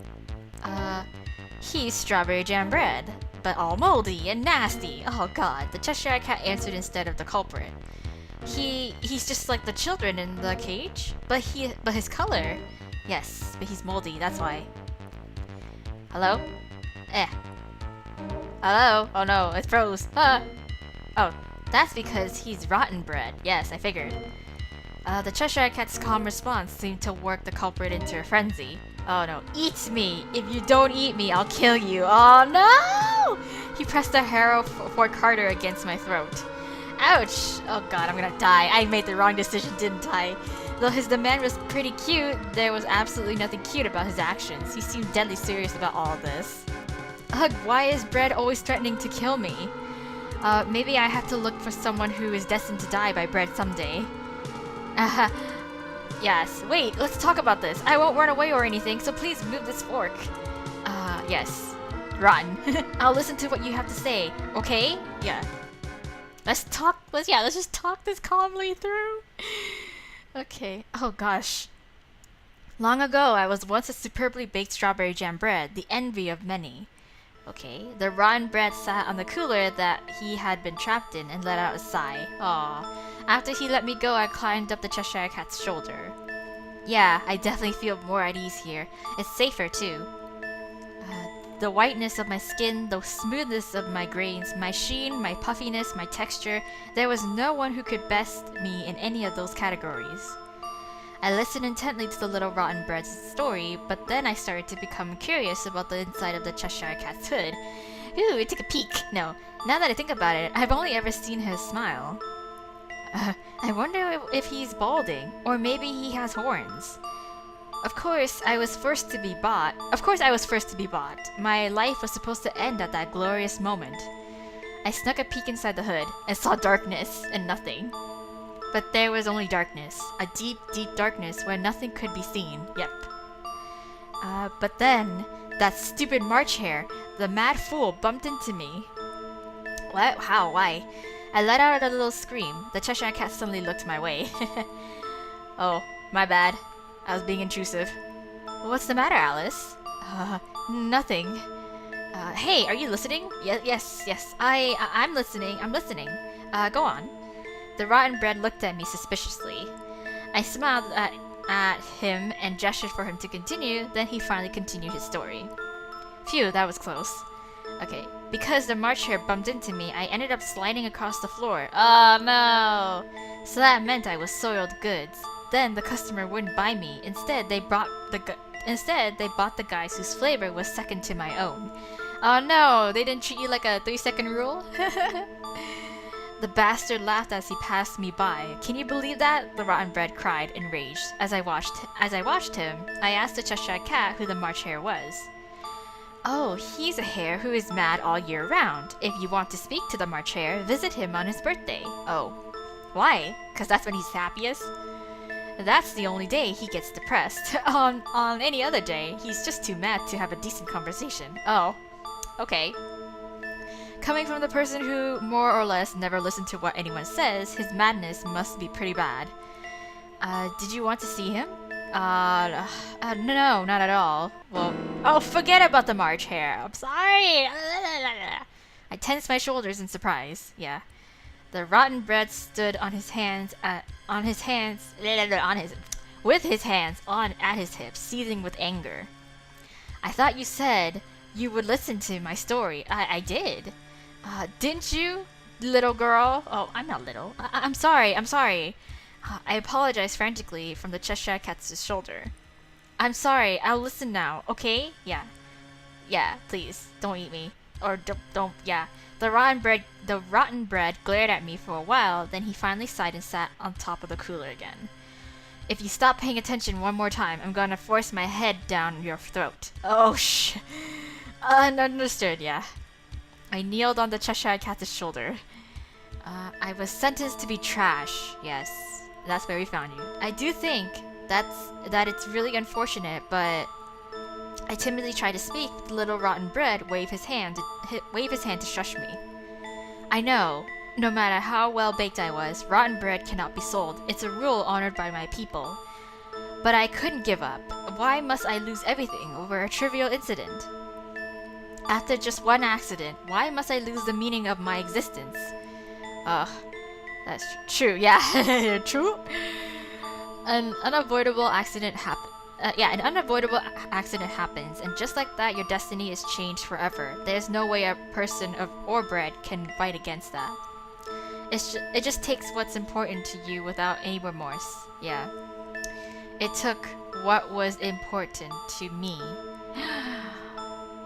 He's Strawberry Jam Bread, but all moldy and nasty. Oh god, the Cheshire Cat answered instead of the culprit. He's just like the children in the cage, but his color. Yes, but he's moldy, that's why. Hello? Hello? Oh no, it froze. Oh, that's because he's rotten bread. Yes, I figured. The Cheshire Cat's calm response seemed to work the culprit into a frenzy. Oh no, eat me! If you don't eat me, I'll kill you. Oh no! He pressed the harrow fork harder against my throat. Ouch! Oh god, I'm gonna die. I made the wrong decision, didn't I? Though his demand was pretty cute, there was absolutely nothing cute about his actions. He seemed deadly serious about all of this. Ugh, why is Bread always threatening to kill me? Maybe I have to look for someone who is destined to die by Bread someday. Yes. Wait, let's talk about this. I won't run away or anything, so please move this fork. Yes. Run. I'll listen to what you have to say, okay? Yeah. Let's just talk this calmly through. Okay. Oh gosh. Long ago, I was once a superbly baked strawberry jam bread, the envy of many. Okay. The rotten bread sat on the cooler that he had been trapped in and let out a sigh. Aww. After he let me go, I climbed up the Cheshire Cat's shoulder. Yeah, I definitely feel more at ease here. It's safer too. The whiteness of my skin, the smoothness of my grains, my sheen, my puffiness, my texture, there was no one who could best me in any of those categories. I listened intently to the little rotten bread's story, but then I started to become curious about the inside of the Cheshire Cat's hood. Ooh, I took a peek. No, now that I think about it, I've only ever seen his smile. I wonder if he's balding, or maybe he has horns. Of course, I was first to be bought. My life was supposed to end at that glorious moment. I snuck a peek inside the hood and saw darkness and nothing. But there was only darkness. A deep, deep darkness where nothing could be seen. Yep. But then, that stupid March Hare, the mad fool, bumped into me. What? How? Why? I let out a little scream. The Cheshire Cat suddenly looked my way. Oh, my bad. I was being intrusive. What's the matter, Alice? Nothing. Hey, are you listening? Yes. I'm listening. Go on. The rotten bread looked at me suspiciously. I smiled at him and gestured for him to continue, then he finally continued his story. Phew, that was close. Okay, because the March Hare bumped into me, I ended up sliding across the floor. Oh no! So that meant I was soiled goods. Then the customer wouldn't buy me. Instead, they bought the guys whose flavor was second to my own. Oh no, they didn't treat you like a 3-second rule? The bastard laughed as he passed me by. Can you believe that? The rotten bread cried, enraged. As I watched him, I asked the Cheshire Cat who the March Hare was. Oh, he's a hare who is mad all year round. If you want to speak to the March Hare, visit him on his birthday. Oh. Why? 'Cause that's when he's happiest? That's the only day he gets depressed. On any other day, he's just too mad to have a decent conversation. Oh. Okay. Coming from the person who, more or less, never listened to what anyone says, his madness must be pretty bad. Did you want to see him? No, not at all. Well, oh, forget about the March Hare. I'm sorry. I tensed my shoulders in surprise. Yeah. The rotten bread stood on his hands, with his hands on at his hips, seething with anger. I thought you said you would listen to my story. I did. Didn't you, little girl? Oh, I'm not little. I'm sorry. I apologized frantically from the Cheshire Cat's shoulder. I'm sorry. I'll listen now. Okay? Yeah. Yeah. Please don't eat me. Or don't. Yeah. The rotten bread glared at me for a while. Then he finally sighed and sat on top of the cooler again. If you stop paying attention one more time, I'm gonna force my head down your throat. Oh Understood. Yeah. I kneeled on the Cheshire Cat's shoulder. I was sentenced to be trash. Yes. That's where we found you. I do think that it's really unfortunate, but I timidly tried to speak. The little rotten bread waved his hand to shush me. I know. No matter how well baked I was, rotten bread cannot be sold. It's a rule honored by my people. But I couldn't give up. Why must I lose everything over a trivial incident? After just one accident, why must I lose the meaning of my existence? That's true. Yeah, true. An unavoidable accident happens, and just like that, your destiny is changed forever. There's no way a person or bread can fight against that. It just takes what's important to you without any remorse. Yeah. It took what was important to me.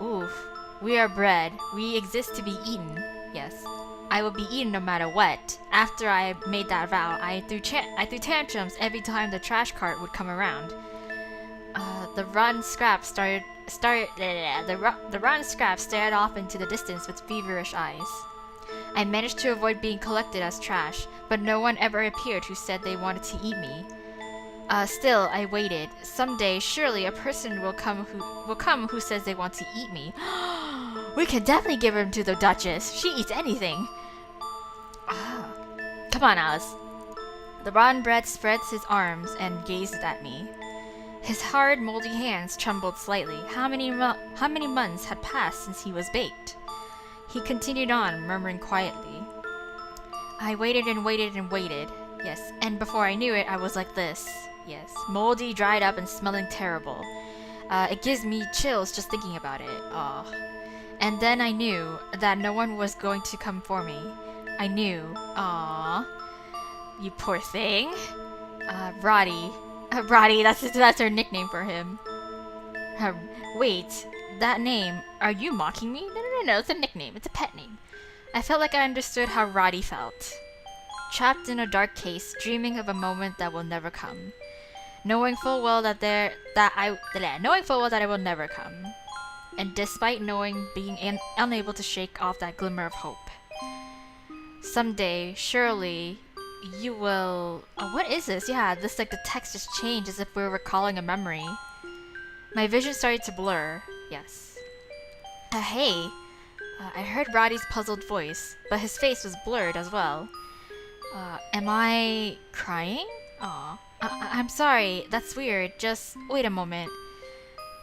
Oof. We are bread. We exist to be eaten. Yes. I will be eaten no matter what. After I made that vow, I threw tantrums every time the trash cart would come around. The rotten scrap stared off into the distance with feverish eyes. I managed to avoid being collected as trash, but no one ever appeared who said they wanted to eat me. Still, I waited. Someday, surely a person will come who says they want to eat me. We can definitely give him to the Duchess. She eats anything. Come on, Alice. The rotten bread spreads his arms and gazed at me. His hard, moldy hands trembled slightly. How many months had passed since he was baked? He continued on, murmuring quietly. I waited and waited and waited. Yes, and before I knew it, I was like this. Yes, moldy, dried up, and smelling terrible. It gives me chills just thinking about it. Oh. And then I knew that no one was going to come for me. I knew. Aww. You poor thing. Roddy. Roddy, that's her nickname for him. Wait, that name, are you mocking me? No, it's a nickname. It's a pet name. I felt like I understood how Roddy felt. Trapped in a dark case, dreaming of a moment that will never come. Knowing full well that it will never come. And despite being unable to shake off that glimmer of hope. Someday, surely, you will... Oh, what is this? Yeah, this the text just changed as if we were recalling a memory. My vision started to blur. Yes. Hey. I heard Roddy's puzzled voice, but his face was blurred as well. Am I crying? Aw. I'm sorry, that's weird. Just wait a moment.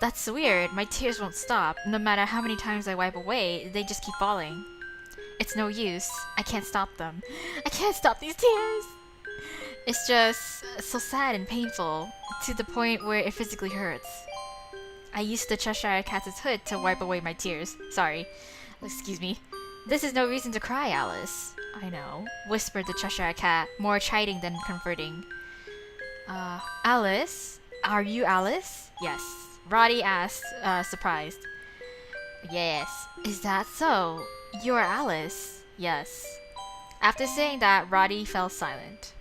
That's weird. My tears won't stop. No matter how many times I wipe away, they just keep falling. It's no use. I can't stop them. I can't stop these tears. It's just so sad and painful, to the point where it physically hurts. I used the Cheshire Cat's hood to wipe away my tears. Sorry. Excuse me. This is no reason to cry, Alice. I know, whispered the Cheshire Cat, more chiding than comforting. Alice? Are you Alice? Yes. Roddy asked, surprised. Yes. Is that so? You're Alice? Yes. After saying that, Roddy fell silent.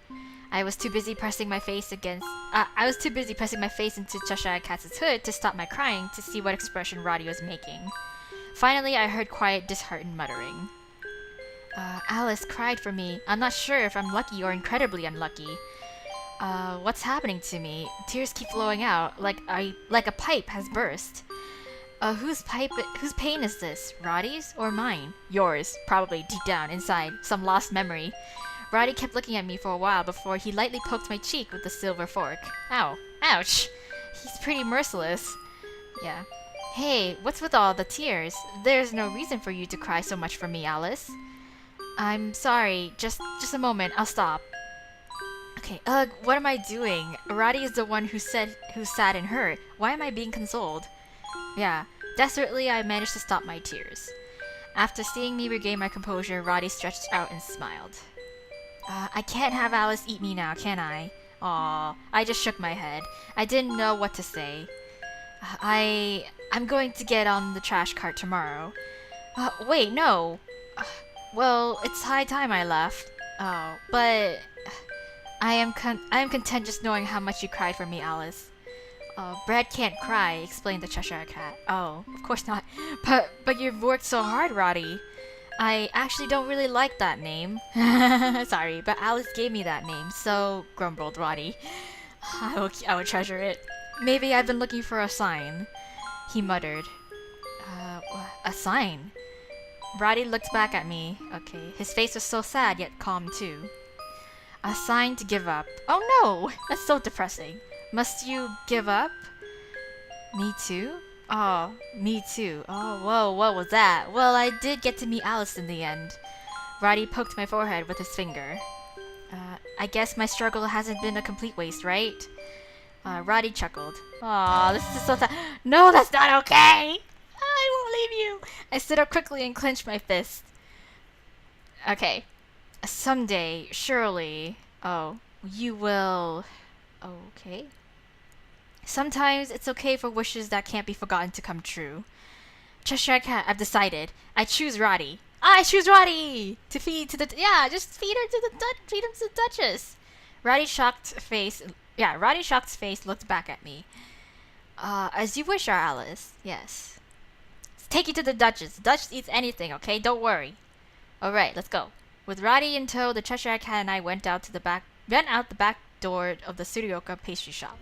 I was too busy pressing my face into Cheshire Cat's hood to stop my crying to see what expression Roddy was making. Finally, I heard quiet, disheartened muttering. Alice cried for me. I'm not sure if I'm lucky or incredibly unlucky. What's happening to me? Tears keep flowing out, like a pipe has burst. Whose pain is this? Roddy's or mine? Yours, probably deep down inside, some lost memory. Roddy kept looking at me for a while before he lightly poked my cheek with the silver fork. Ow. Ouch. He's pretty merciless. Yeah. Hey, what's with all the tears? There's no reason for you to cry so much for me, Alice. I'm sorry. Just a moment. I'll stop. Okay, what am I doing? Roddy is the one who's sad and hurt. Why am I being consoled? Yeah. Desperately, I managed to stop my tears. After seeing me regain my composure, Roddy stretched out and smiled. I can't have Alice eat me now, can I? Aw, I just shook my head. I didn't know what to say. I'm going to get on the trash cart tomorrow. Wait, no. Well, it's high time I left. Oh, but I am content just knowing how much you cried for me, Alice. Bread can't cry, explained the Cheshire Cat. Oh, of course not. But you've worked so hard, Roddy. I actually don't really like that name. Sorry, but Alice gave me that name, so grumbled Roddy. I will treasure it. Maybe I've been looking for a sign, he muttered. A sign? Roddy looked back at me. Okay, his face was so sad yet calm too. A sign to give up. Oh no! That's so depressing. Must you give up? Me too? Oh, me too. Oh, whoa, what was that? Well, I did get to meet Alice in the end. Roddy poked my forehead with his finger. I guess my struggle hasn't been a complete waste, right? Roddy chuckled. Aw, this is so sad. No, that's not okay! I won't leave you! I stood up quickly and clenched my fist. Okay. Someday, surely. Oh, you will. Okay. Sometimes it's okay for wishes that can't be forgotten to come true. Cheshire Cat, I've decided. I choose Roddy. I choose Roddy to feed to the just feed her to feed him to the Duchess. Roddy's shocked face looked back at me. As you wish, our Alice. Yes. Let's take you to the Duchess. The Duchess eats anything, okay? Don't worry. Alright, let's go. With Roddy in tow, the Cheshire Cat and I went out the back door of the Surioka pastry shop.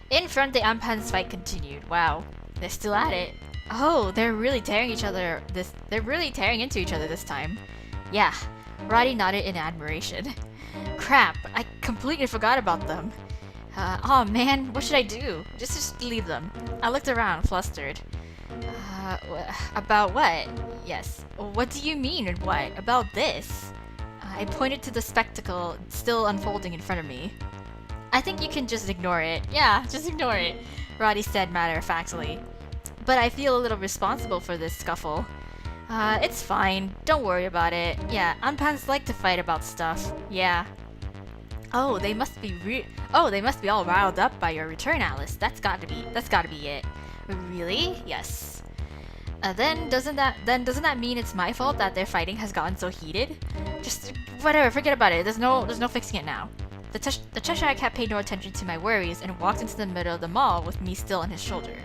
In front, the ANPAN's fight continued. Wow, they're still at it. Oh, they're really tearing into each other this time. Yeah, Roddy nodded in admiration. Crap, I completely forgot about them. Oh man, what should I do? Just leave them. I looked around, flustered. About what? Yes. What do you mean, and what? About this? I pointed to the spectacle still unfolding in front of me. I think you can just ignore it. Yeah, just ignore it, Roddy said matter-of-factly. But I feel a little responsible for this scuffle. It's fine. Don't worry about it. Yeah, ANPANs like to fight about stuff. Yeah. Oh, they must be all riled up by your return, Alice. That's gotta be it. Really? Yes. Then doesn't that mean it's my fault that their fighting has gotten so heated? Just whatever, forget about it. There's no fixing it now. The Cheshire Cat paid no attention to my worries and walked into the middle of the mall with me still on his shoulder.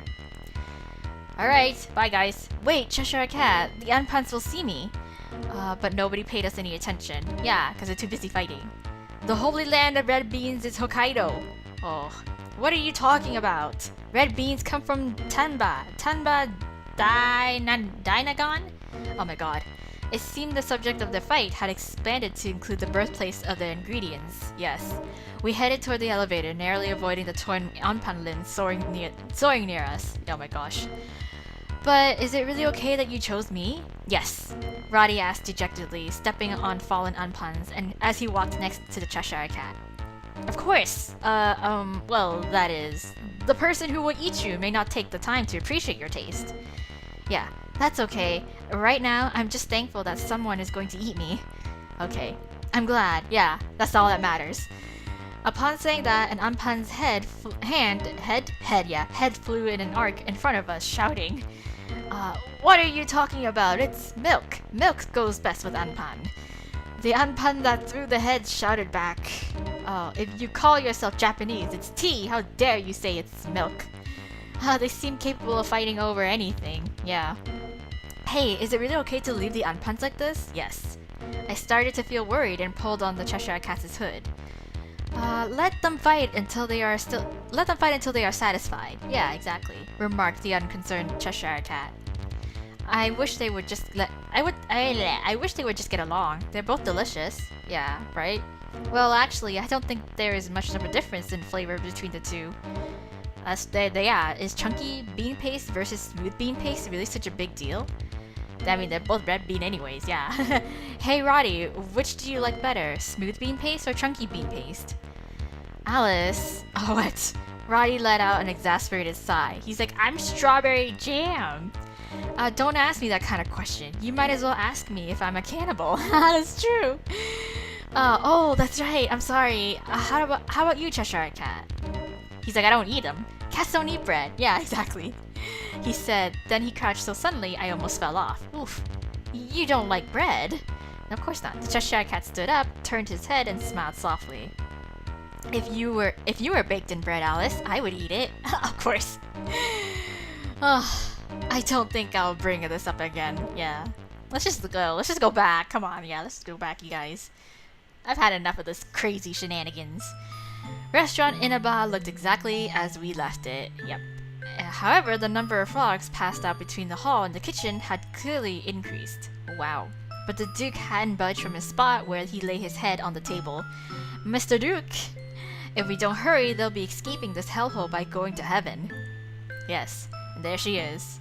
Alright, bye guys. Wait, Cheshire Cat, the ANPANs will see me. But nobody paid us any attention. Yeah, because they're too busy fighting. The holy land of red beans is Hokkaido. Oh, what are you talking about? Red beans come from Tanba Dainagon? Oh my god. It seemed the subject of the fight had expanded to include the birthplace of the ingredients. Yes. We headed toward the elevator, narrowly avoiding the torn ANPAN limbs soaring near us. Oh my gosh. But is it really okay that you chose me? Yes, Roddy asked dejectedly, stepping on fallen ANPANs and as he walked next to the Cheshire Cat. Of course. Well, that is, the person who will eat you may not take the time to appreciate your taste. Yeah, that's okay. Right now, I'm just thankful that someone is going to eat me. Okay, I'm glad. Yeah, that's all that matters. Upon saying that, an ANPAN's head flew in an arc in front of us, shouting, what are you talking about? It's milk. Milk goes best with ANPAN. The ANPAN that threw the head shouted back, oh, if you call yourself Japanese, it's tea. How dare you say it's milk? They seem capable of fighting over anything. Yeah. Hey, is it really okay to leave the ANPANs like this? Yes. I started to feel worried and pulled on the Cheshire Cat's hood. Let them fight until they are satisfied. Yeah, exactly, remarked the unconcerned Cheshire Cat. I wish they would just I wish they would just get along. They're both delicious. Yeah, right? Well, actually, I don't think there is much of a difference in flavor between the two. Is chunky bean paste versus smooth bean paste really such a big deal? I mean, they're both red bean anyways, yeah. Hey Roddy, which do you like better? Smooth bean paste or chunky bean paste? Alice... Oh, what? Roddy let out an exasperated sigh. He's like, I'm strawberry jam! Don't ask me that kind of question. You might as well ask me if I'm a cannibal. That's true! Oh, that's right, I'm sorry. How about you, Cheshire Cat? He's like, I don't eat them. Cats don't eat bread. Yeah, exactly. He said, then he crouched so suddenly I almost fell off. Oof. You don't like bread? Of course not. The Cheshire Cat stood up, turned his head, and smiled softly. If you were baked in bread, Alice, I would eat it. Of course. Oh, I don't think I'll bring this up again. Yeah. Let's just go. Let's just go back. Come on, yeah, let's go back, you guys. I've had enough of this crazy shenanigans. Restaurant Inaba looked exactly as we left it. Yep. However, the number of frogs passed out between the hall and the kitchen had clearly increased. Wow. But the Duke hadn't budged from his spot where he lay his head on the table. Mr. Duke! If we don't hurry, they'll be escaping this hellhole by going to heaven. Yes, and there she is.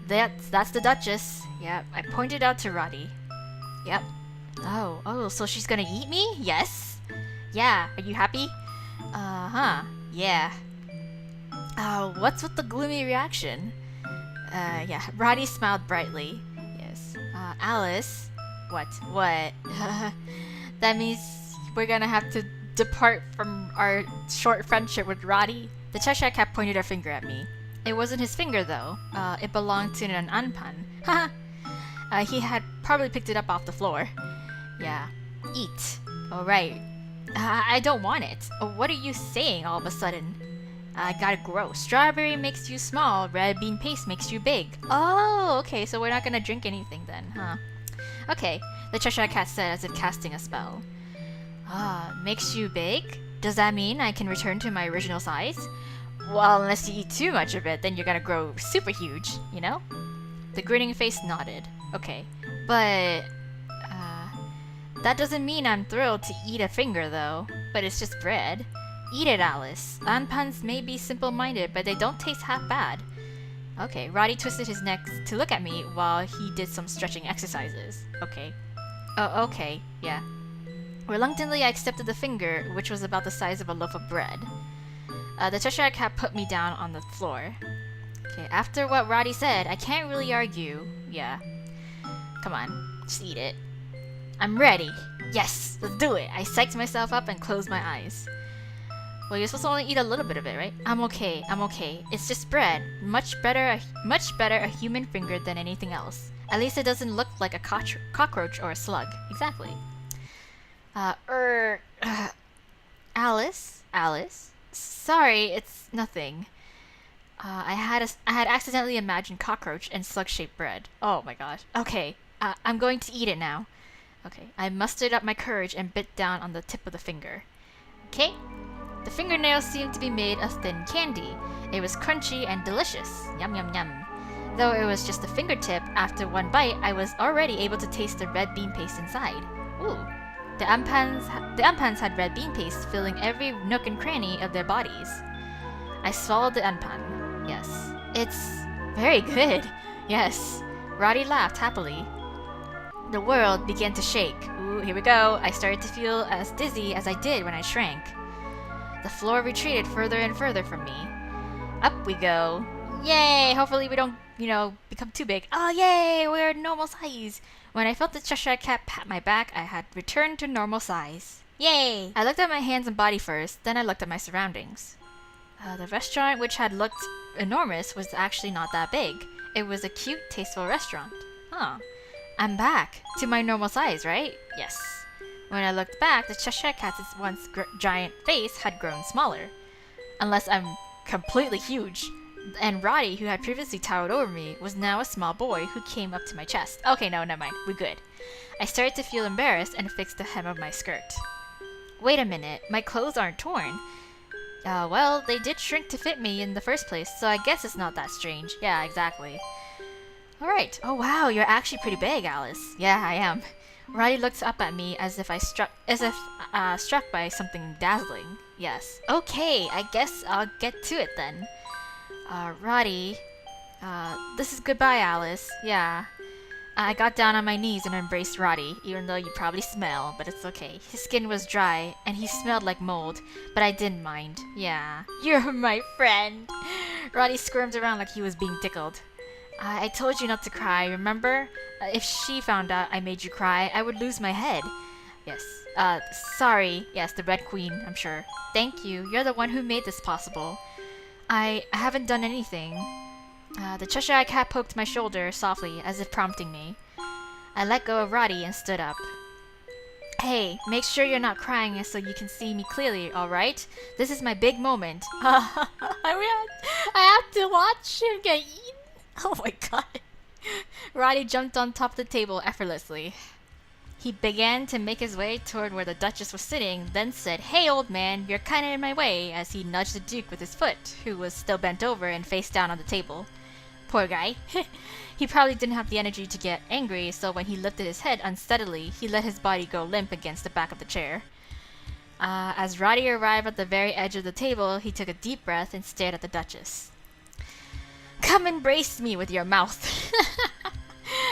That's the Duchess. Yep, I pointed out to Roddy. Yep. Oh, so she's gonna eat me? Yes. Yeah, are you happy? Uh-huh, yeah. What's with the gloomy reaction? Yeah, Roddy smiled brightly. Yes. Alice? What? That means we're gonna have to depart from our short friendship with Roddy? The Cheshire Cat pointed a finger at me. It wasn't his finger, though. It belonged to an ANPAN. Haha. He had probably picked it up off the floor. Yeah. Eat. Alright. I don't want it. What are you saying all of a sudden? I gotta grow. Strawberry makes you small, red bean paste makes you big. Oh, okay, so we're not gonna drink anything then, huh? Okay, the Cheshire Cat said as if casting a spell. Makes you big? Does that mean I can return to my original size? Well, unless you eat too much of it, then you're gonna grow super huge, you know? The grinning face nodded. Okay, but... that doesn't mean I'm thrilled to eat a finger, though. But it's just bread. Eat it, Alice. ANPANs may be simple-minded, but they don't taste half bad. Okay, Roddy twisted his neck to look at me while he did some stretching exercises. Okay. Oh, okay, yeah. Reluctantly, I accepted the finger, which was about the size of a loaf of bread. The Cheshire Cat put me down on the floor. Okay, after what Roddy said, I can't really argue. Yeah. Come on, just eat it. I'm ready. Yes, let's do it. I psyched myself up and closed my eyes. Well, you're supposed to only eat a little bit of it, right? I'm okay. It's just bread. Much better a human finger than anything else. At least it doesn't look like a cockroach or a slug. Exactly. Alice? Sorry, it's nothing. I had accidentally imagined cockroach and slug-shaped bread. Oh my gosh. Okay, I'm going to eat it now. Okay, I mustered up my courage and bit down on the tip of the finger. Okay. The fingernails seemed to be made of thin candy. It was crunchy and delicious. Yum yum yum. Though it was just a fingertip, after one bite, I was already able to taste the red bean paste inside. Ooh. The ANPANs had red bean paste filling every nook and cranny of their bodies. I swallowed the ANPAN. Yes. It's very good. Yes. Roddy laughed happily. The world began to shake. Ooh, here we go. I started to feel as dizzy as I did when I shrank. The floor retreated further and further from me. Up we go. Yay! Hopefully we don't, become too big. Oh, yay! We're normal size. When I felt the Cheshire Cat pat my back, I had returned to normal size. Yay! I looked at my hands and body first, then I looked at my surroundings. The restaurant, which had looked enormous, was actually not that big. It was a cute, tasteful restaurant. Huh. I'm back to my normal size, right? Yes. When I looked back, the Cheshire Cat's once giant face had grown smaller. Unless I'm completely huge. And Roddy, who had previously towered over me, was now a small boy who came up to my chest. Okay, no, never mind. We're good. I started to feel embarrassed and fixed the hem of my skirt. Wait a minute. My clothes aren't torn. Well, they did shrink to fit me in the first place, so I guess it's not that strange. Yeah, exactly. Alright. Oh wow, you're actually pretty big, Alice. Yeah, I am. Roddy looked up at me as if struck by something dazzling. Yes. Okay, I guess I'll get to it then. Roddy, this is goodbye, Alice. Yeah. I got down on my knees and embraced Roddy, even though you probably smell, but it's okay. His skin was dry, and he smelled like mold, but I didn't mind. Yeah. You're my friend! Roddy squirmed around like he was being tickled. I told you not to cry, remember? If she found out I made you cry, I would lose my head. Yes. Sorry. Yes, the Red Queen, I'm sure. Thank you. You're the one who made this possible. I haven't done anything. The Cheshire Cat poked my shoulder softly, as if prompting me. I let go of Roddy and stood up. Hey, make sure you're not crying so you can see me clearly, alright? This is my big moment. I have to watch him get eaten? Oh my god. Roddy jumped on top of the table effortlessly. He began to make his way toward where the Duchess was sitting, then said, "Hey, old man, you're kinda in my way," as he nudged the Duke with his foot, who was still bent over and face down on the table. Poor guy. He probably didn't have the energy to get angry, so when he lifted his head unsteadily, he let his body go limp against the back of the chair. As Roddy arrived at the very edge of the table, he took a deep breath and stared at the Duchess. "Come embrace me with your mouth."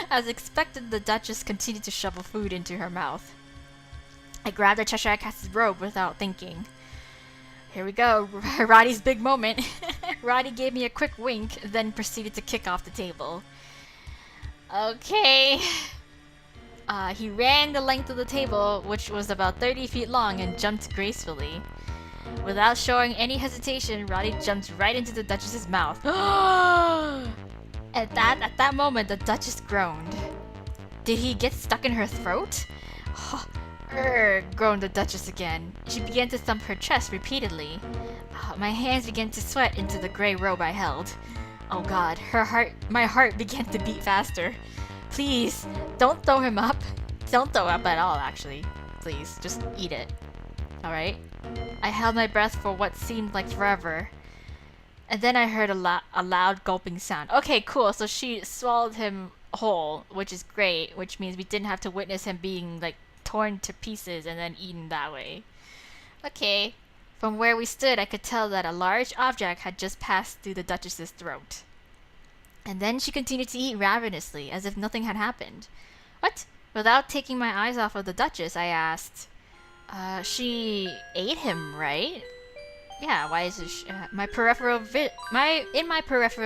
As expected, the Duchess continued to shovel food into her mouth. I grabbed the Cheshire Cat's robe without thinking. Here we go, Roddy's big moment. Roddy gave me a quick wink, then proceeded to kick off the table. Okay. He ran the length of the table, which was about 30 feet long, and jumped gracefully. Without showing any hesitation, Roddy jumped right into the Duchess's mouth. At that moment, the Duchess groaned. Did he get stuck in her throat? Groaned the Duchess again. She began to thump her chest repeatedly. My hands began to sweat into the gray robe I held. Oh god, my heart began to beat faster. Please, don't throw him up. Don't throw up at all, actually. Please, just eat it. Alright? I held my breath for what seemed like forever. And then I heard a loud gulping sound. Okay, cool. So she swallowed him whole, which is great, which means we didn't have to witness him being, like, torn to pieces and then eaten that way. Okay. From where we stood, I could tell that a large object had just passed through the Duchess's throat. And then she continued to eat ravenously, as if nothing had happened. What? Without taking my eyes off of the Duchess, I asked, she ate him, right? Yeah, why is it in my peripheral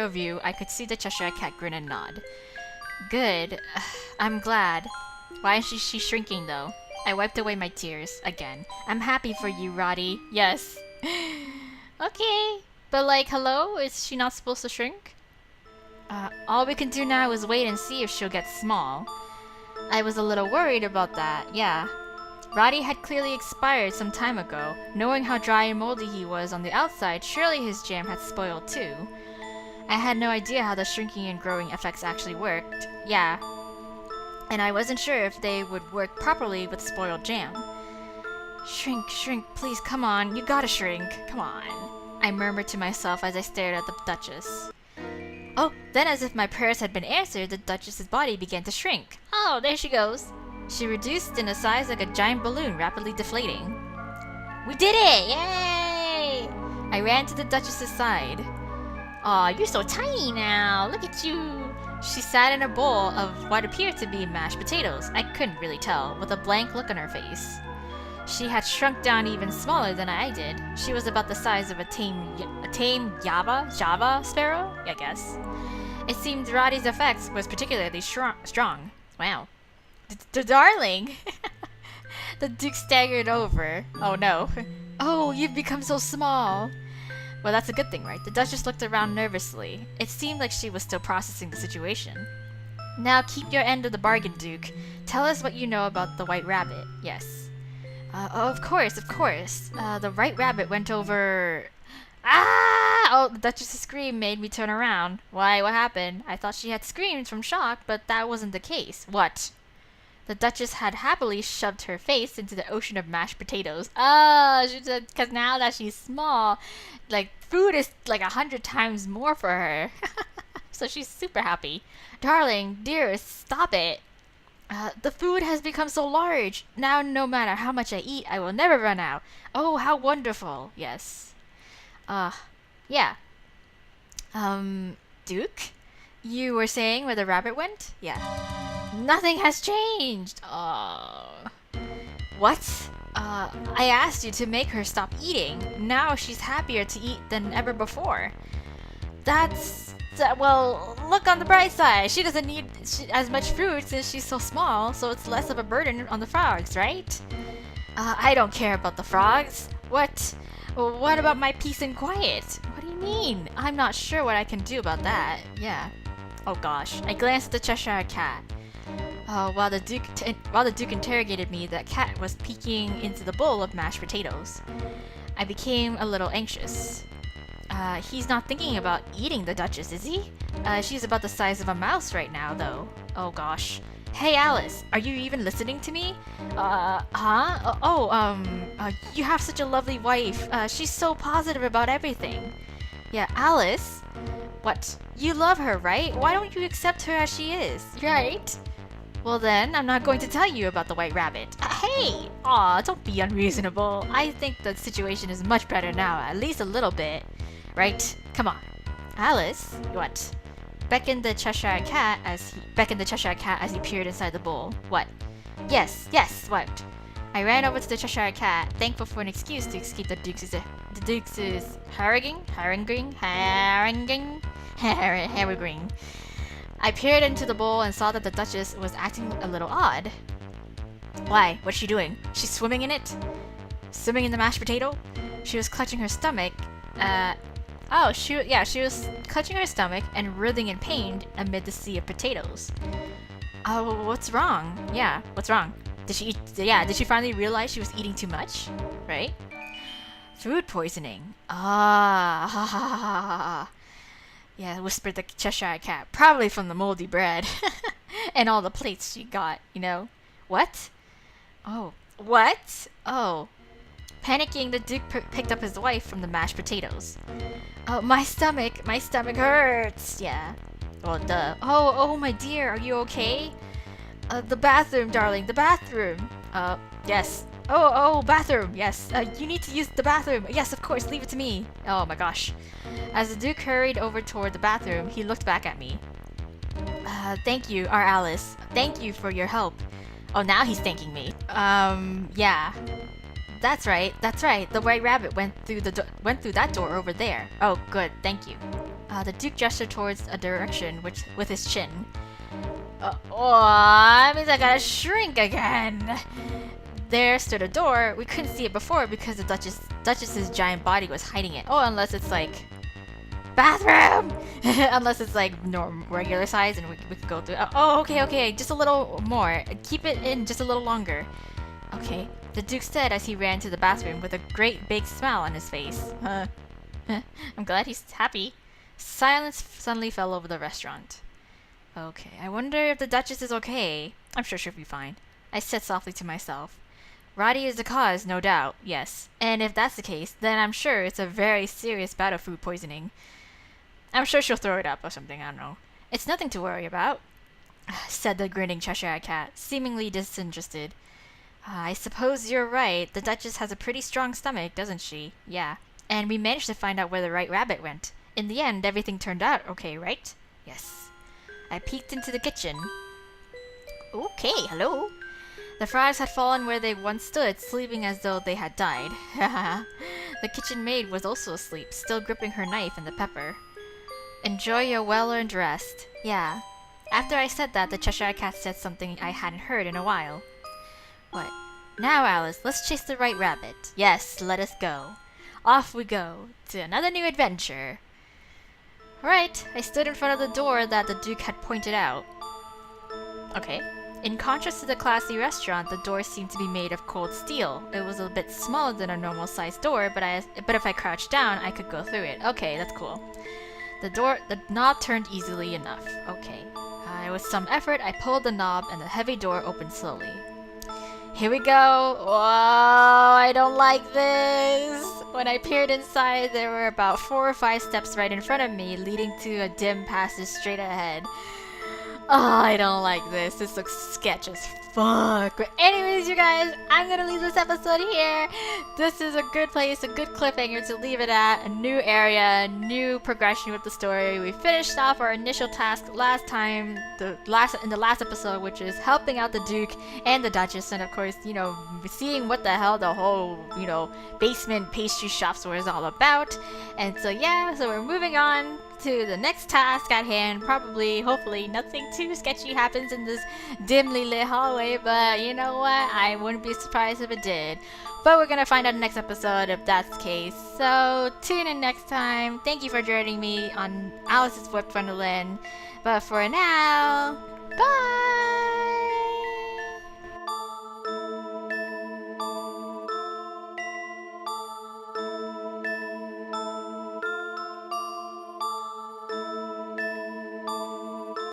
view, I could see the Cheshire Cat grin and nod. Good. I'm glad. Why is she shrinking, though? I wiped away my tears. Again. I'm happy for you, Roddy. Yes. Okay. But, like, hello? Is she not supposed to shrink? All we can do now is wait and see if she'll get small. I was a little worried about that, yeah. Roddy had clearly expired some time ago. Knowing how dry and moldy he was on the outside, surely his jam had spoiled too. I had no idea how the shrinking and growing effects actually worked. Yeah. And I wasn't sure if they would work properly with spoiled jam. Shrink, shrink, please, come on. You gotta shrink. Come on. I murmured to myself as I stared at the Duchess. Oh, then as if my prayers had been answered, the Duchess's body began to shrink. Oh, there she goes. She reduced in a size like a giant balloon rapidly deflating. We did it! Yay! I ran to the Duchess's side. Aw, you're so tiny now. Look at you. She sat in a bowl of what appeared to be mashed potatoes. I couldn't really tell, with a blank look on her face. She had shrunk down even smaller than I did. She was about the size of a tame Java sparrow, I guess. It seemed Roddy's effect was particularly strong. Wow. The darling! The Duke staggered over. Oh no. Oh, you've become so small. Well, that's a good thing, right? The Duchess looked around nervously. It seemed like she was still processing the situation. Now keep your end of the bargain, Duke. Tell us what you know about the White Rabbit. Yes. Of course. The White Rabbit went over... Ah! Oh, the Duchess's scream made me turn around. Why, what happened? I thought she had screamed from shock, but that wasn't the case. What? The Duchess had happily shoved her face into the ocean of mashed potatoes. Oh, she said, because now that she's small, like, food is like 100 times more for her. So she's super happy. Darling, dearest, stop it. The food has become so large. Now no matter how much I eat, I will never run out. Oh, how wonderful. Yes. Yeah. Duke? You were saying where the rabbit went? Yeah. Nothing has changed. Oh. What? I asked you to make her stop eating. Now she's happier to eat than ever before. Well, look on the bright side. She doesn't need as much food since she's so small, so it's less of a burden on the frogs, right? I don't care about the frogs. What about my peace and quiet? What do you mean? I'm not sure what I can do about that. Yeah. Oh gosh. I glanced at the Cheshire Cat. While the Duke interrogated me, the cat was peeking into the bowl of mashed potatoes. I became a little anxious. He's not thinking about eating the Duchess, is he? She's about the size of a mouse right now, though. Oh gosh. Hey Alice, are you even listening to me? You have such a lovely wife. She's so positive about everything. Yeah, Alice? What? You love her, right? Why don't you accept her as she is, right? Well then, I'm not going to tell you about the White Rabbit. Hey! Aw, don't be unreasonable. I think the situation is much better now, at least a little bit. Right? Come on. Alice? What? Beckoned the Cheshire Cat as he peered inside the bowl. What? Yes, what? I ran over to the Cheshire Cat, thankful for an excuse to escape the Duke's harrowing. I peered into the bowl and saw that the Duchess was acting a little odd. Why? What's she doing? She's swimming in it? Swimming in the mashed potato? She was clutching her stomach. She was clutching her stomach and writhing in pain amid the sea of potatoes. Oh, what's wrong? Yeah, what's wrong? Did she finally realize she was eating too much? Right? Food poisoning. Yeah, whispered the Cheshire Cat. Probably from the moldy bread. And all the plates she got, you know. What? Oh. What? Oh. Panicking, the Duke picked up his wife from the mashed potatoes. Oh, my stomach hurts. Yeah. Well, duh. Oh, my dear, are you okay? The bathroom, darling, the bathroom. Yes. Oh, bathroom, yes. You need to use the bathroom. Yes, of course, leave it to me. Oh my gosh. As the Duke hurried over toward the bathroom, he looked back at me. Thank you, our Alice. Thank you for your help. Oh, now he's thanking me. Yeah. That's right. The White Rabbit went through that door over there. Oh, good, thank you. The Duke gestured towards a direction with his chin. That means I gotta shrink again. There stood a door. We couldn't see it before because the Duchess's giant body was hiding it. Oh, unless it's like bathroom. Unless it's like regular size and we can go through. Oh, okay. Just a little more. Keep it in just a little longer. Okay. The Duke said as he ran to the bathroom with a great big smile on his face. I'm glad he's happy. Silence suddenly fell over the restaurant. Okay, I wonder if the Duchess is okay. I'm sure she'll be fine. I said softly to myself. Roddy is the cause, no doubt, yes. And if that's the case, then I'm sure it's a very serious bout of food poisoning. I'm sure she'll throw it up or something, I don't know. It's nothing to worry about, said the grinning Cheshire Cat, seemingly disinterested. I suppose you're right. The Duchess has a pretty strong stomach, doesn't she? Yeah. And we managed to find out where the right rabbit went. In the end, everything turned out okay, right? Yes. I peeked into the kitchen. Okay, hello. The fries had fallen where they once stood, sleeping as though they had died. The kitchen maid was also asleep, still gripping her knife and the pepper. Enjoy your well-earned rest. Yeah. After I said that, the Cheshire Cat said something I hadn't heard in a while. What? Now, Alice, let's chase the right rabbit. Yes, let us go. Off we go, to another new adventure. Alright, I stood in front of the door that the Duke had pointed out. Okay. In contrast to the classy restaurant, the door seemed to be made of cold steel. It was a bit smaller than a normal-sized door, but if I crouched down, I could go through it. Okay, that's cool. The knob turned easily enough. Okay. With some effort, I pulled the knob, and the heavy door opened slowly. Here we go! Whoa, I don't like this! When I peered inside, there were about 4 or 5 steps right in front of me, leading to a dim passage straight ahead. Oh, I don't like this. This looks sketch as fuck. But anyways, you guys, I'm gonna leave this episode here. This is a good place, a good cliffhanger to leave it at. A new area, new progression with the story. We finished off our initial task last time, in the last episode, which is helping out the Duke and the Duchess, and of course, you know, seeing what the hell the whole, you know, basement pastry shops was all about. And so yeah, so we're moving on to the next task at hand. Probably, hopefully, nothing too sketchy happens in this dimly lit hallway, but you know what? I wouldn't be surprised if it did. But we're gonna find out in the next episode if that's the case. So tune in next time. Thank you for joining me on Alice's Wonderland. But for now, bye!